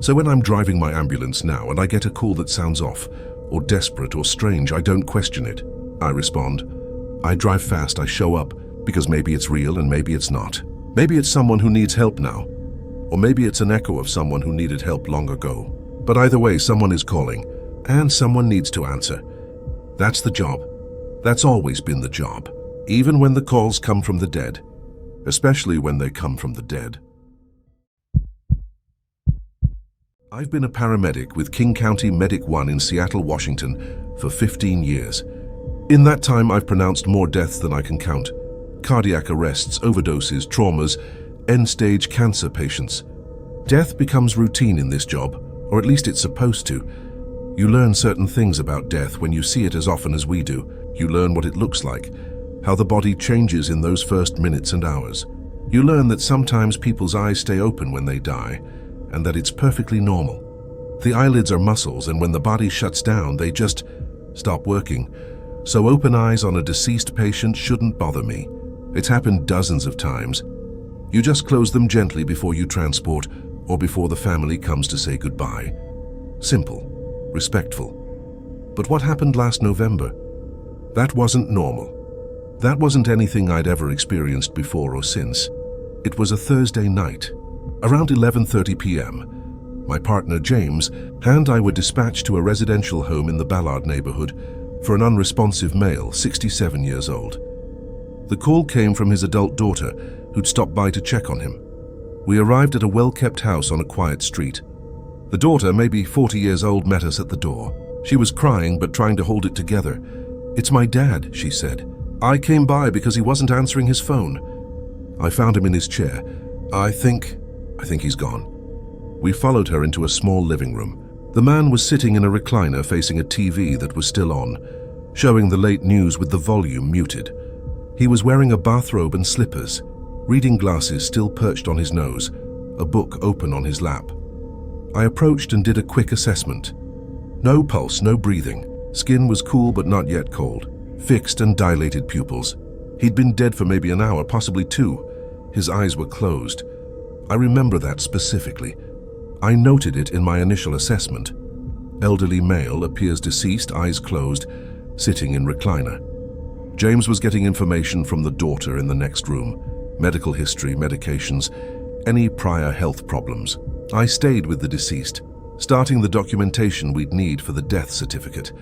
So when I'm driving my ambulance now and I get a call that sounds off, or desperate or strange, I don't question it. I respond. I drive fast, I show up, because maybe it's real and maybe it's not. Maybe it's someone who needs help now, or maybe it's an echo of someone who needed help long ago. But either way, someone is calling, and someone needs to answer. That's the job. That's always been the job, even when the calls come from the dead, especially when they come from the dead. I've been a paramedic with King County Medic 1 in Seattle, Washington for 15 years. In that time, I've pronounced more deaths than I can count. Cardiac arrests, overdoses, traumas, end-stage cancer patients. Death becomes routine in this job, or at least it's supposed to. You learn certain things about death when you see it as often as we do. You learn what it looks like, how the body changes in those first minutes and hours. You learn that sometimes people's eyes stay open when they die, and that it's perfectly normal. The eyelids are muscles, and when the body shuts down, they just stop working. So open eyes on a deceased patient shouldn't bother me. It's happened dozens of times. You just close them gently before you transport or before the family comes to say goodbye. Simple, respectful. But what happened last November? That wasn't normal. That wasn't anything I'd ever experienced before or since. It was a Thursday night. Around 11:30 p.m., my partner James and I were dispatched to a residential home in the Ballard neighborhood for an unresponsive male, 67 years old. The call came from his adult daughter, who'd stopped by to check on him. We arrived at a well-kept house on a quiet street. The daughter, maybe 40 years old, met us at the door. She was crying but trying to hold it together. "It's my dad," she said. "I came by because he wasn't answering his phone." I found him in his chair. I think he's gone." We followed her into a small living room. The man was sitting in a recliner facing a TV that was still on, showing the late news with the volume muted. He was wearing a bathrobe and slippers, reading glasses still perched on his nose, a book open on his lap. I approached and did a quick assessment. No pulse, no breathing. Skin was cool but not yet cold. Fixed and dilated pupils. He'd been dead for maybe an hour, possibly two. His eyes were closed. I remember that specifically. I noted it in my initial assessment. Elderly male, appears deceased, eyes closed, sitting in recliner. James was getting information from the daughter in the next room. Medical history, medications, any prior health problems. I stayed with the deceased, starting the documentation we'd need for the death certificate.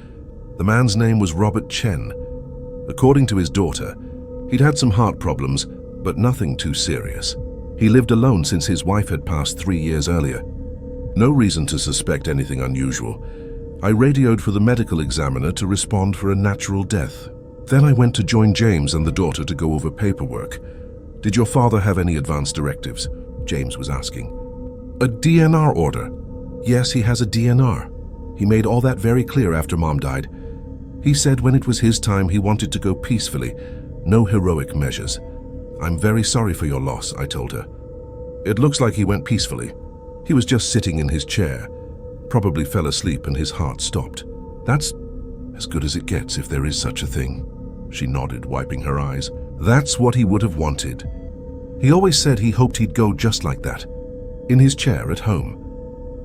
The man's name was Robert Chen. According to his daughter, he'd had some heart problems, but nothing too serious. He lived alone since his wife had passed 3 years earlier. No reason to suspect anything unusual. I radioed for the medical examiner to respond for a natural death. Then I went to join James and the daughter to go over paperwork. Did your father have any advance directives? James was asking. A DNR order? Yes, he has a DNR. He made all that very clear after Mom died. He said when it was his time he wanted to go peacefully, no heroic measures. I'm very sorry for your loss, I told her. It looks like he went peacefully. He was just sitting in his chair, probably fell asleep and his heart stopped. That's as good as it gets if there is such a thing. She nodded, wiping her eyes. That's what he would have wanted. He always said he hoped he'd go just like that, in his chair at home.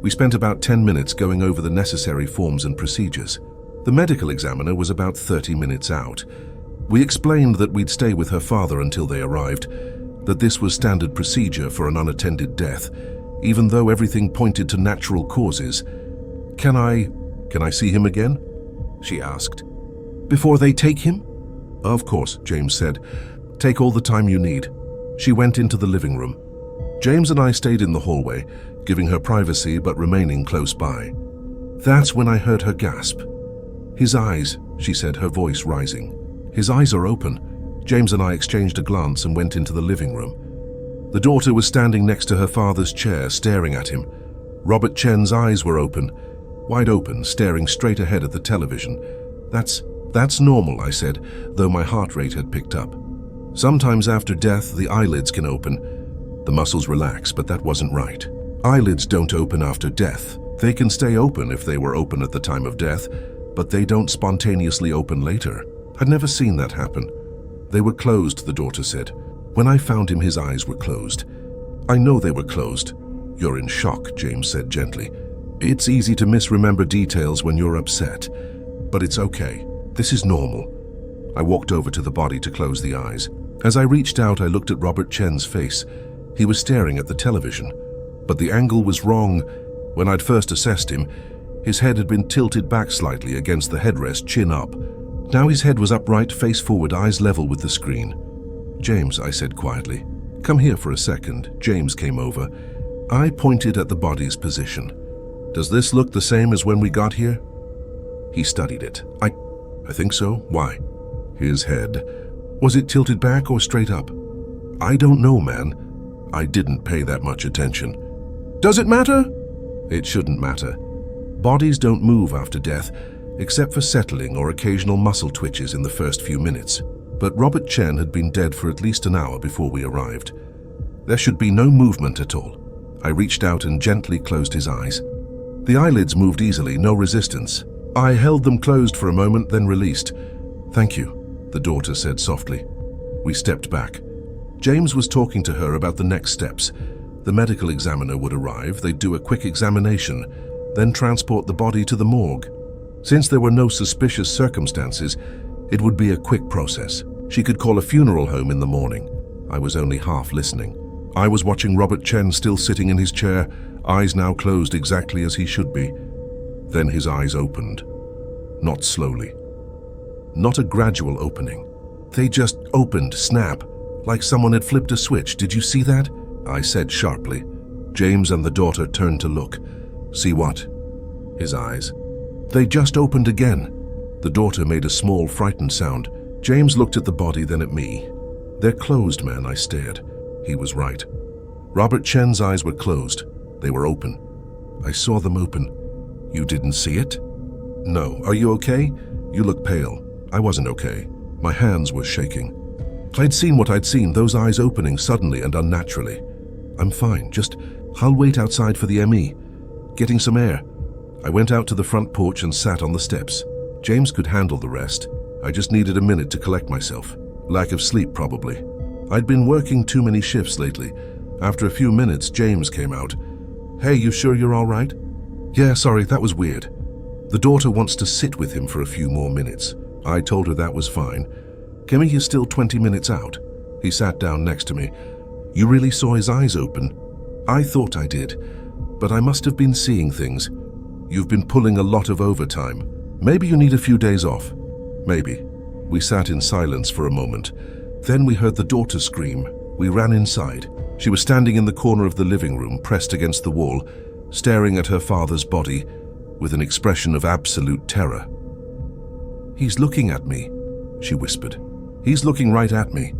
We spent about 10 minutes going over the necessary forms and procedures. The medical examiner was about 30 minutes out. We explained that we'd stay with her father until they arrived, that this was standard procedure for an unattended death, even though everything pointed to natural causes. Can I see him again? She asked. Before they take him? Of course, James said. Take all the time you need. She went into the living room. James and I stayed in the hallway, giving her privacy but remaining close by. That's when I heard her gasp. His eyes, she said, her voice rising. His eyes are open. James and I exchanged a glance and went into the living room. The daughter was standing next to her father's chair, staring at him. Robert Chen's eyes were open, wide open, staring straight ahead at the television. That's normal, I said, though my heart rate had picked up. Sometimes after death, the eyelids can open. The muscles relax, but that wasn't right. Eyelids don't open after death. They can stay open if they were open at the time of death, but they don't spontaneously open later. I'd never seen that happen. They were closed, the daughter said. When I found him, his eyes were closed. I know they were closed. You're in shock, James said gently. It's easy to misremember details when you're upset, but it's okay. This is normal. I walked over to the body to close the eyes. As I reached out, I looked at Robert Chen's face. He was staring at the television, but the angle was wrong. When I'd first assessed him, his head had been tilted back slightly against the headrest, chin up. Now his head was upright, face forward, eyes level with the screen. James, I said quietly. Come here for a second. James came over. I pointed at the body's position. Does this look the same as when we got here? He studied it. I think so. Why? His head. Was it tilted back or straight up? I don't know, man. I didn't pay that much attention. Does it matter? It shouldn't matter. Bodies don't move after death, except for settling or occasional muscle twitches in the first few minutes. But Robert Chen had been dead for at least an hour before we arrived. There should be no movement at all. I reached out and gently closed his eyes. The eyelids moved easily, no resistance. I held them closed for a moment, then released. Thank you, the daughter said softly. We stepped back. James was talking to her about the next steps. The medical examiner would arrive, they'd do a quick examination, then transport the body to the morgue. Since there were no suspicious circumstances, it would be a quick process. She could call a funeral home in the morning. I was only half listening. I was watching Robert Chen still sitting in his chair, eyes now closed exactly as he should be. Then his eyes opened. Not slowly. Not a gradual opening. They just opened, snap, like someone had flipped a switch. Did you see that? I said sharply. James and the daughter turned to look. See what? His eyes. They just opened again. The daughter made a small, frightened sound. James looked at the body, then at me. They're closed, man, I stared. He was right. Robert Chen's eyes were closed. They were open. I saw them open. You didn't see it? No. Are you okay? You look pale. I wasn't okay. My hands were shaking. I'd seen what I'd seen, those eyes opening suddenly and unnaturally. I'm fine, just I'll wait outside for the ME. Getting some air. I went out to the front porch and sat on the steps. James could handle the rest. I just needed a minute to collect myself. Lack of sleep, probably. I'd been working too many shifts lately. After a few minutes, James came out. Hey, you sure you're all right? Yeah, sorry, that was weird. The daughter wants to sit with him for a few more minutes. I told her that was fine. Kimmy is still 20 minutes out. He sat down next to me. You really saw his eyes open? I thought I did, but I must have been seeing things. You've been pulling a lot of overtime. Maybe you need a few days off. Maybe. We sat in silence for a moment. Then we heard the daughter scream. We ran inside. She was standing in the corner of the living room, pressed against the wall, staring at her father's body. with an expression of absolute terror. "He's looking at me," she whispered. "He's looking right at me."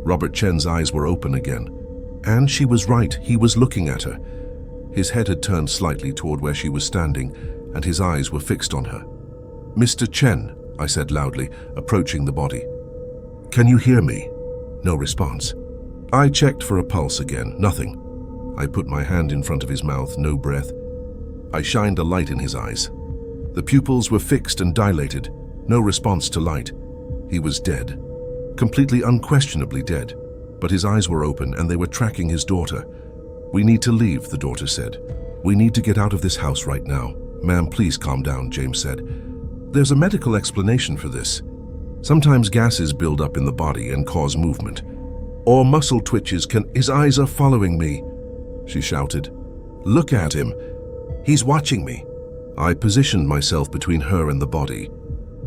Robert Chen's eyes were open again. And she was right, he was looking at her. His head had turned slightly toward where she was standing, and his eyes were fixed on her. "Mr. Chen," I said loudly, approaching the body. "Can you hear me?" No response. I checked for a pulse again, nothing. I put my hand in front of his mouth, no breath. I shined a light in his eyes. The pupils were fixed and dilated, no response to light. He was dead, completely unquestionably dead, but his eyes were open and they were tracking his daughter. "We need to leave," the daughter said. "We need to get out of this house right now." "Ma'am, please calm down," James said. "There's a medical explanation for this. Sometimes gases build up in the body and cause movement. Or muscle twitches can—" "His eyes are following me," she shouted. "Look at him. He's watching me." I positioned myself between her and the body.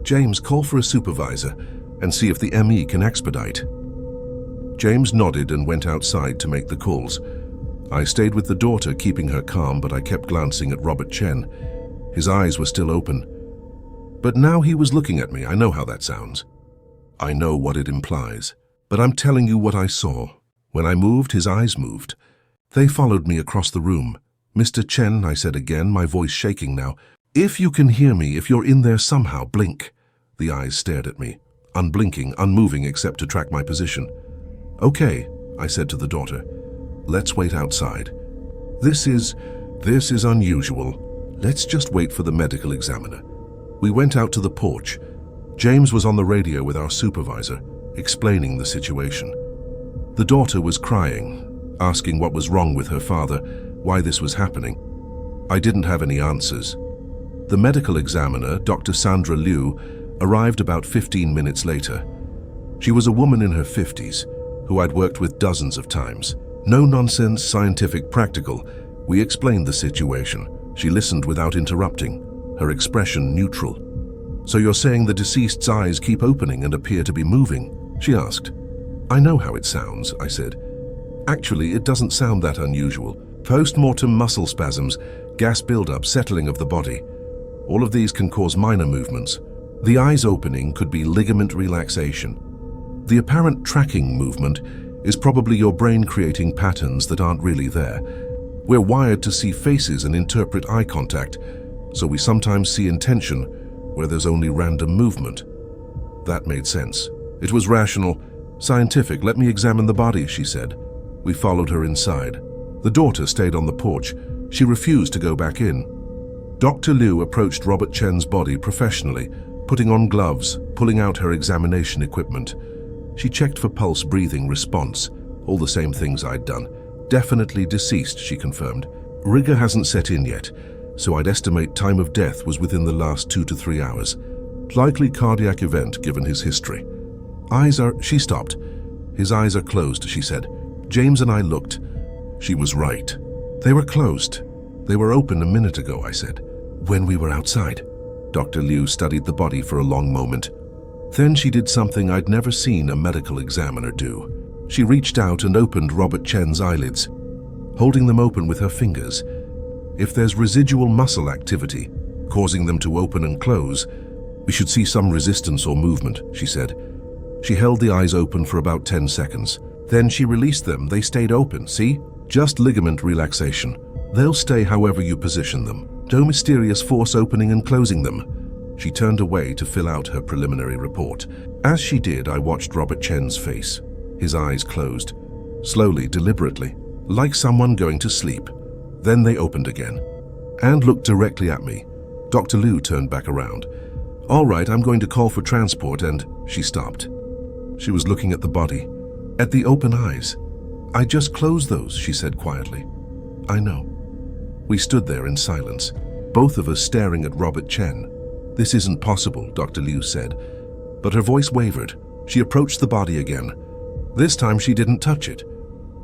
"James, call for a supervisor and see if the ME can expedite." James nodded and went outside to make the calls. I stayed with the daughter, keeping her calm, but I kept glancing at Robert Chen. His eyes were still open. But now he was looking at me. I know how that sounds. I know what it implies. But I'm telling you what I saw. When I moved, his eyes moved. They followed me across the room. "Mr. Chen," I said again, my voice shaking now, "if you can hear me, if you're in there somehow, blink." The eyes stared at me, unblinking, unmoving except to track my position. "Okay," I said to the daughter. "Let's wait outside. This is unusual. Let's just wait for the medical examiner." We went out to the porch. James was on the radio with our supervisor, explaining the situation. The daughter was crying, asking what was wrong with her father, why this was happening. I didn't have any answers. The medical examiner, Dr. Sandra Liu, arrived about 15 minutes later. She was a woman in her 50s, who I'd worked with dozens of times. No nonsense, scientific, practical. We explained the situation. She listened without interrupting, her expression neutral. "So you're saying the deceased's eyes keep opening and appear to be moving?" she asked. "I know how it sounds," I said. "Actually, it doesn't sound that unusual. Post-mortem muscle spasms, gas buildup, settling of the body. All of these can cause minor movements. The eyes opening could be ligament relaxation. The apparent tracking movement is probably your brain creating patterns that aren't really there. We're wired to see faces and interpret eye contact, so we sometimes see intention where there's only random movement." That made sense. It was rational, scientific. "Let me examine the body," she said. We followed her inside. The daughter stayed on the porch. She refused to go back in. Dr. Liu approached Robert Chen's body professionally, putting on gloves, pulling out her examination equipment. She checked for pulse, breathing, response, all the same things I'd done. "Definitely deceased," she confirmed. "Rigor hasn't set in yet, so I'd estimate time of death was within the last 2 to 3 hours. Likely cardiac event given his history." She stopped. "His eyes are closed," she said. James and I looked. She was right. "They were closed. They were open a minute ago," I said. "When we were outside." Dr. Liu studied the body for a long moment. Then she did something I'd never seen a medical examiner do. She reached out and opened Robert Chen's eyelids, holding them open with her fingers. "If there's residual muscle activity, causing them to open and close, we should see some resistance or movement," she said. She held the eyes open for about 10 seconds. Then she released them. They stayed open, see? Just ligament relaxation. They'll stay however you position them. No mysterious force opening and closing them. She turned away to fill out her preliminary report. As she did, I watched Robert Chen's face. His eyes closed, slowly, deliberately, like someone going to sleep. Then they opened again and looked directly at me. Dr. Liu turned back around. "All right, I'm going to call for transport," and she stopped. She was looking at the body, at the open eyes. "I just closed those," she said quietly. "I know." We stood there in silence, both of us staring at Robert Chen. "This isn't possible," Dr. Liu said, but her voice wavered. She approached the body again. This time she didn't touch it.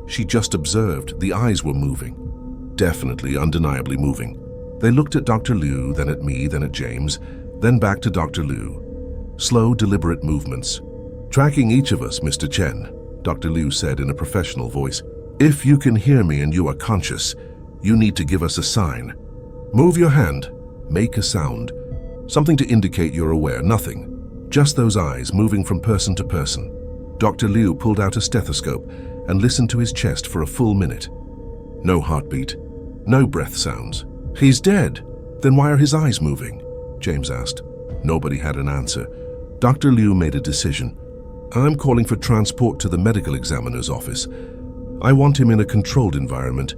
She just observed the eyes were moving. Definitely, undeniably moving. They looked at Dr. Liu, then at me, then at James, then back to Dr. Liu. Slow, deliberate movements. "Tracking each of us, Mr. Chen," Dr. Liu said in a professional voice. "If you can hear me and you are conscious, you need to give us a sign. Move your hand." Make a sound. Something to indicate you're aware. Nothing. Just those eyes moving from person to person. Dr. Liu pulled out a stethoscope and listened to his chest for a full minute. No heartbeat. No breath sounds. He's dead. Then why are his eyes moving? James asked. Nobody had an answer. Dr. Liu made a decision. I'm calling for transport to the medical examiner's office. I want him in a controlled environment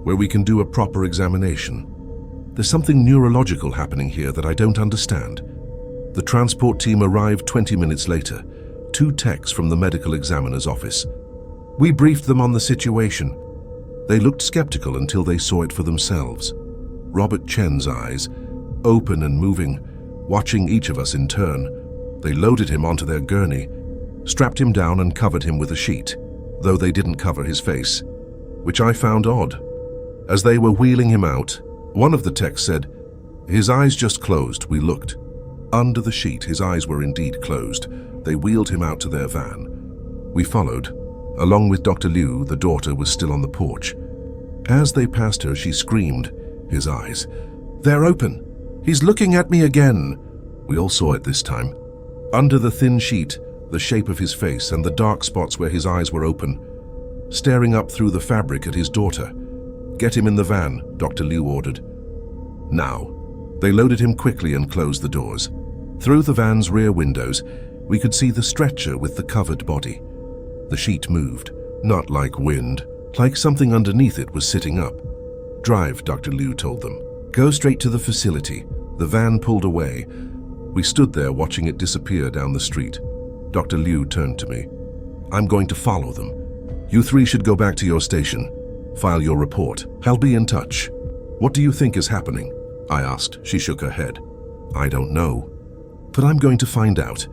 where we can do a proper examination. There's something neurological happening here that I don't understand. The transport team arrived 20 minutes later, 2 techs from the medical examiner's office. We briefed them on the situation. They looked skeptical until they saw it for themselves. Robert Chen's eyes, open and moving, watching each of us in turn. They loaded him onto their gurney, strapped him down and covered him with a sheet, though they didn't cover his face, which I found odd. As they were wheeling him out, one of the techs said, "His eyes just closed." We looked. Under the sheet, his eyes were indeed closed. They wheeled him out to their van. We followed. Along with Dr. Liu, the daughter was still on the porch. As they passed her, she screamed, his eyes. "They're open! He's looking at me again!" We all saw it this time. Under the thin sheet, the shape of his face and the dark spots where his eyes were open, staring up through the fabric at his daughter. "Get him in the van," Dr. Liu ordered. Now. They loaded him quickly and closed the doors. Through the van's rear windows, we could see the stretcher with the covered body. The sheet moved, not like wind, like something underneath it was sitting up. "Drive," Dr. Liu told them. "Go straight to the facility." The van pulled away. We stood there watching it disappear down the street. Dr. Liu turned to me. "I'm going to follow them. You 3 should go back to your station. File your report. I'll be in touch." "What do you think is happening?" I asked. She shook her head. "I don't know. But I'm going to find out."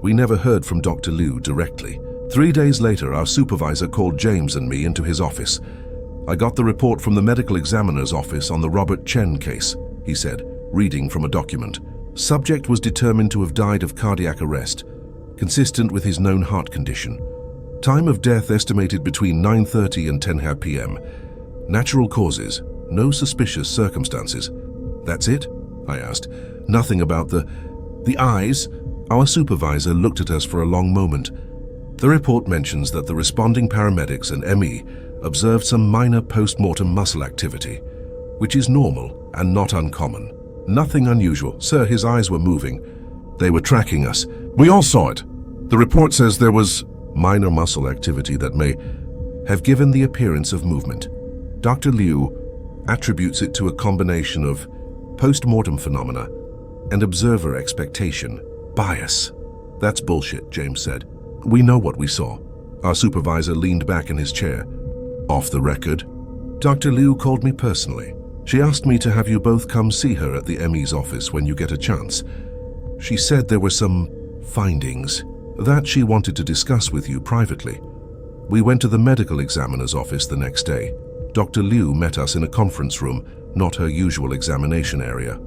We never heard from Dr. Liu directly. 3 days later, our supervisor called James and me into his office. "I got the report from the medical examiner's office on the Robert Chen case," he said, reading from a document. "Subject was determined to have died of cardiac arrest, consistent with his known heart condition. Time of death estimated between 9:30 and 10 p.m. Natural causes, no suspicious circumstances." "That's it?" I asked. "Nothing about the eyes?" Our supervisor looked at us for a long moment. "The report mentions that the responding paramedics and ME observed some minor post-mortem muscle activity, which is normal and not uncommon. Nothing unusual. Sir, his eyes were moving. They were tracking us. We all saw it. The report says there was minor muscle activity that may have given the appearance of movement. Dr. Liu attributes it to a combination of post-mortem phenomena and observer expectation. Bias." "That's bullshit," James said. "We know what we saw." Our supervisor leaned back in his chair. "Off the record, Dr. Liu called me personally. She asked me to have you both come see her at the ME's office when you get a chance. She said there were some findings that she wanted to discuss with you privately. We went to the medical examiner's office the next day. Dr. Liu met us in a conference room, not her usual examination area.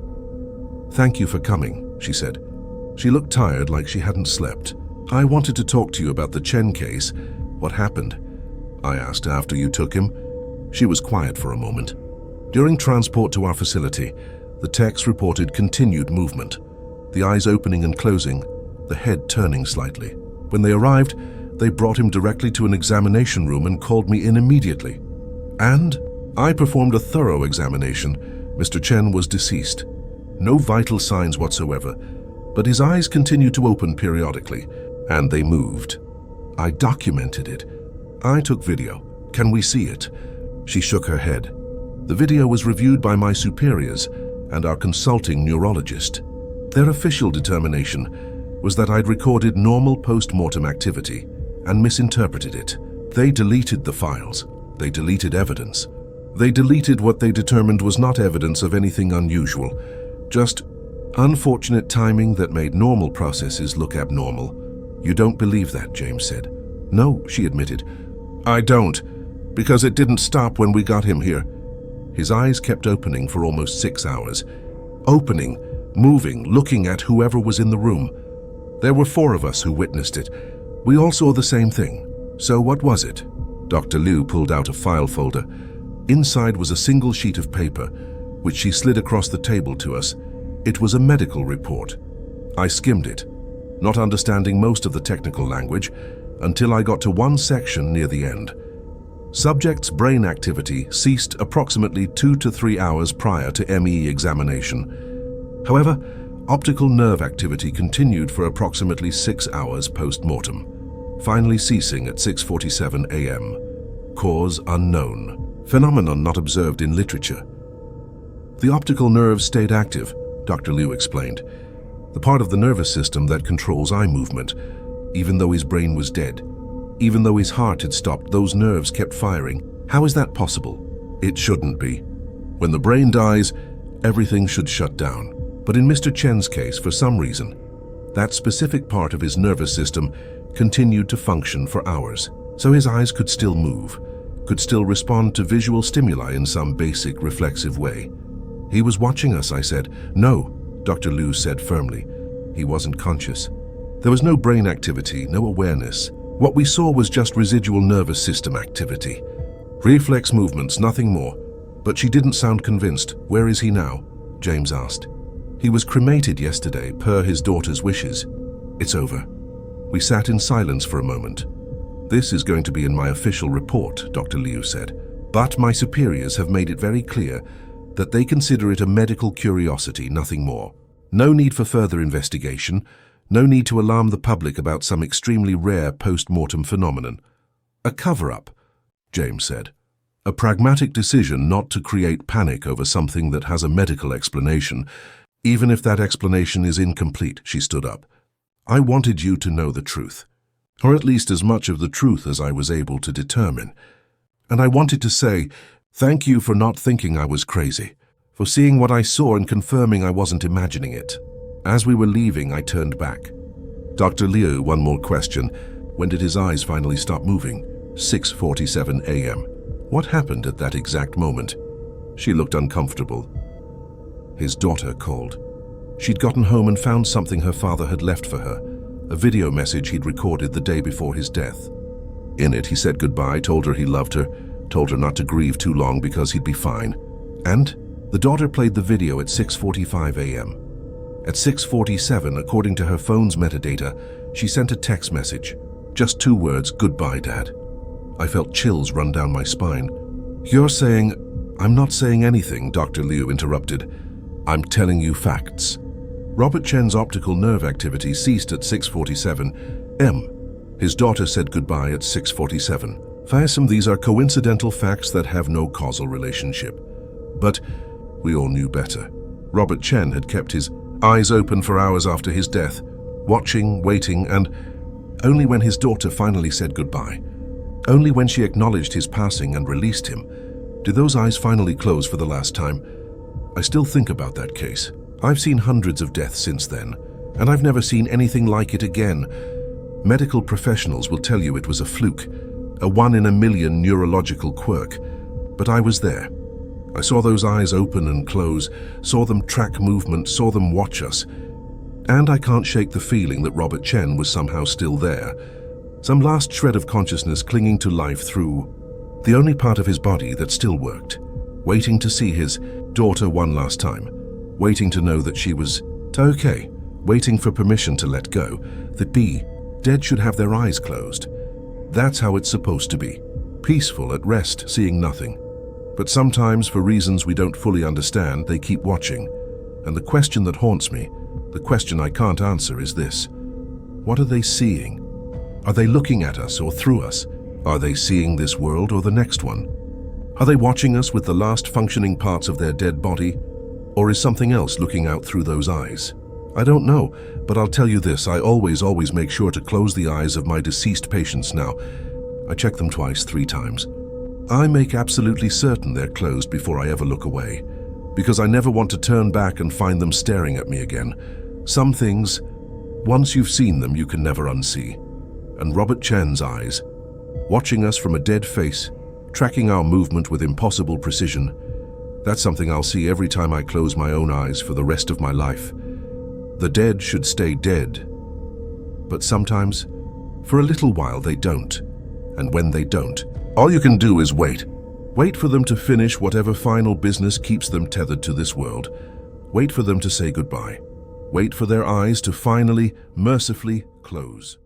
"Thank you for coming," she said. She looked tired, like she hadn't slept. "I wanted to talk to you about the Chen case. What happened?" I asked. "After you took him?" She was quiet for a moment. During transport to our facility, the techs reported continued movement, the eyes opening and closing, the head turning slightly. When they arrived, they brought him directly to an examination room and called me in immediately. And I performed a thorough examination. Mr. Chen was deceased. No vital signs whatsoever, but his eyes continued to open periodically, and they moved. I documented it. I took video. Can we see it? She shook her head. The video was reviewed by my superiors and our consulting neurologist. Their official determination was that I'd recorded normal post-mortem activity and misinterpreted it. They deleted the files. They deleted evidence. They deleted what they determined was not evidence of anything unusual, just unfortunate timing that made normal processes look abnormal. "You don't believe that," James said. "No," she admitted. "I don't, because it didn't stop when we got him here." His eyes kept opening for almost 6 hours. Opening, moving, looking at whoever was in the room. There were 4 of us who witnessed it. We all saw the same thing. So what was it? Dr. Liu pulled out a file folder. Inside was a single sheet of paper, which she slid across the table to us. It was a medical report. I skimmed it, not understanding most of the technical language, until I got to one section near the end. Subject's brain activity ceased approximately 2 to 3 hours prior to ME examination. However, optical nerve activity continued for approximately 6 hours post-mortem, finally ceasing at 6:47 a.m. Cause unknown. Phenomenon not observed in literature. The optical nerves stayed active, Dr. Liu explained. The part of the nervous system that controls eye movement. Even though his brain was dead, even though his heart had stopped, those nerves kept firing. How is that possible? It shouldn't be. When the brain dies, everything should shut down. But in Mr. Chen's case, for some reason, that specific part of his nervous system continued to function for hours. So his eyes could still move, could still respond to visual stimuli in some basic reflexive way. He was watching us, I said. No, Dr. Liu said firmly. He wasn't conscious. There was no brain activity, no awareness. What we saw was just residual nervous system activity. Reflex movements, nothing more. But she didn't sound convinced. Where is he now? James asked. He was cremated yesterday, per his daughter's wishes. It's over. We sat in silence for a moment. This is going to be in my official report, Dr. Liu said. But my superiors have made it very clear that they consider it a medical curiosity, nothing more. No need for further investigation. No need to alarm the public about some extremely rare post-mortem phenomenon. A cover-up, James said. A pragmatic decision not to create panic over something that has a medical explanation, even if that explanation is incomplete. She stood up. I wanted you to know the truth, or at least as much of the truth as I was able to determine. And I wanted to say, thank you for not thinking I was crazy, for seeing what I saw and confirming I wasn't imagining it. As we were leaving, I turned back. Dr. Liu, one more question. When did his eyes finally stop moving? 6:47 a.m. What happened at that exact moment? She looked uncomfortable. His daughter called. She'd gotten home and found something her father had left for her, a video message he'd recorded the day before his death. In it, he said goodbye, told her he loved her, told her not to grieve too long because he'd be fine. And the daughter played the video at 6:45 a.m. At 6:47, according to her phone's metadata, she sent a text message. Just 2 words, goodbye, Dad. I felt chills run down my spine. You're saying... I'm not saying anything, Dr. Liu interrupted. I'm telling you facts. Robert Chen's optical nerve activity ceased at 6:47 m. His daughter said goodbye at 6:47. Faisam, these are coincidental facts that have no causal relationship. But we all knew better. Robert Chen had kept his eyes open for hours after his death, watching, waiting, and only when his daughter finally said goodbye, only when she acknowledged his passing and released him, did those eyes finally close for the last time. I still think about that case. I've seen hundreds of deaths since then, and I've never seen anything like it again. Medical professionals will tell you it was a fluke, a 1 in a million neurological quirk, but I was there. I saw those eyes open and close, saw them track movement, saw them watch us. And I can't shake the feeling that Robert Chen was somehow still there, some last shred of consciousness clinging to life through the only part of his body that still worked, waiting to see his daughter one last time, waiting to know that she was okay, waiting for permission to let go, that dead should have their eyes closed. That's how it's supposed to be, peaceful, at rest, seeing nothing. But sometimes, for reasons we don't fully understand, they keep watching. And the question that haunts me, the question I can't answer, is this. What are they seeing? Are they looking at us or through us? Are they seeing this world or the next one? Are they watching us with the last functioning parts of their dead body? Or is something else looking out through those eyes? I don't know, but I'll tell you this, I always make sure to close the eyes of my deceased patients now. I check them twice, 3 times. I make absolutely certain they're closed before I ever look away, because I never want to turn back and find them staring at me again. Some things, once you've seen them, you can never unsee. And Robert Chen's eyes, watching us from a dead face, tracking our movement with impossible precision, that's something I'll see every time I close my own eyes for the rest of my life. The dead should stay dead. But sometimes, for a little while, they don't. And when they don't, all you can do is wait. Wait for them to finish whatever final business keeps them tethered to this world. Wait for them to say goodbye. Wait for their eyes to finally, mercifully close.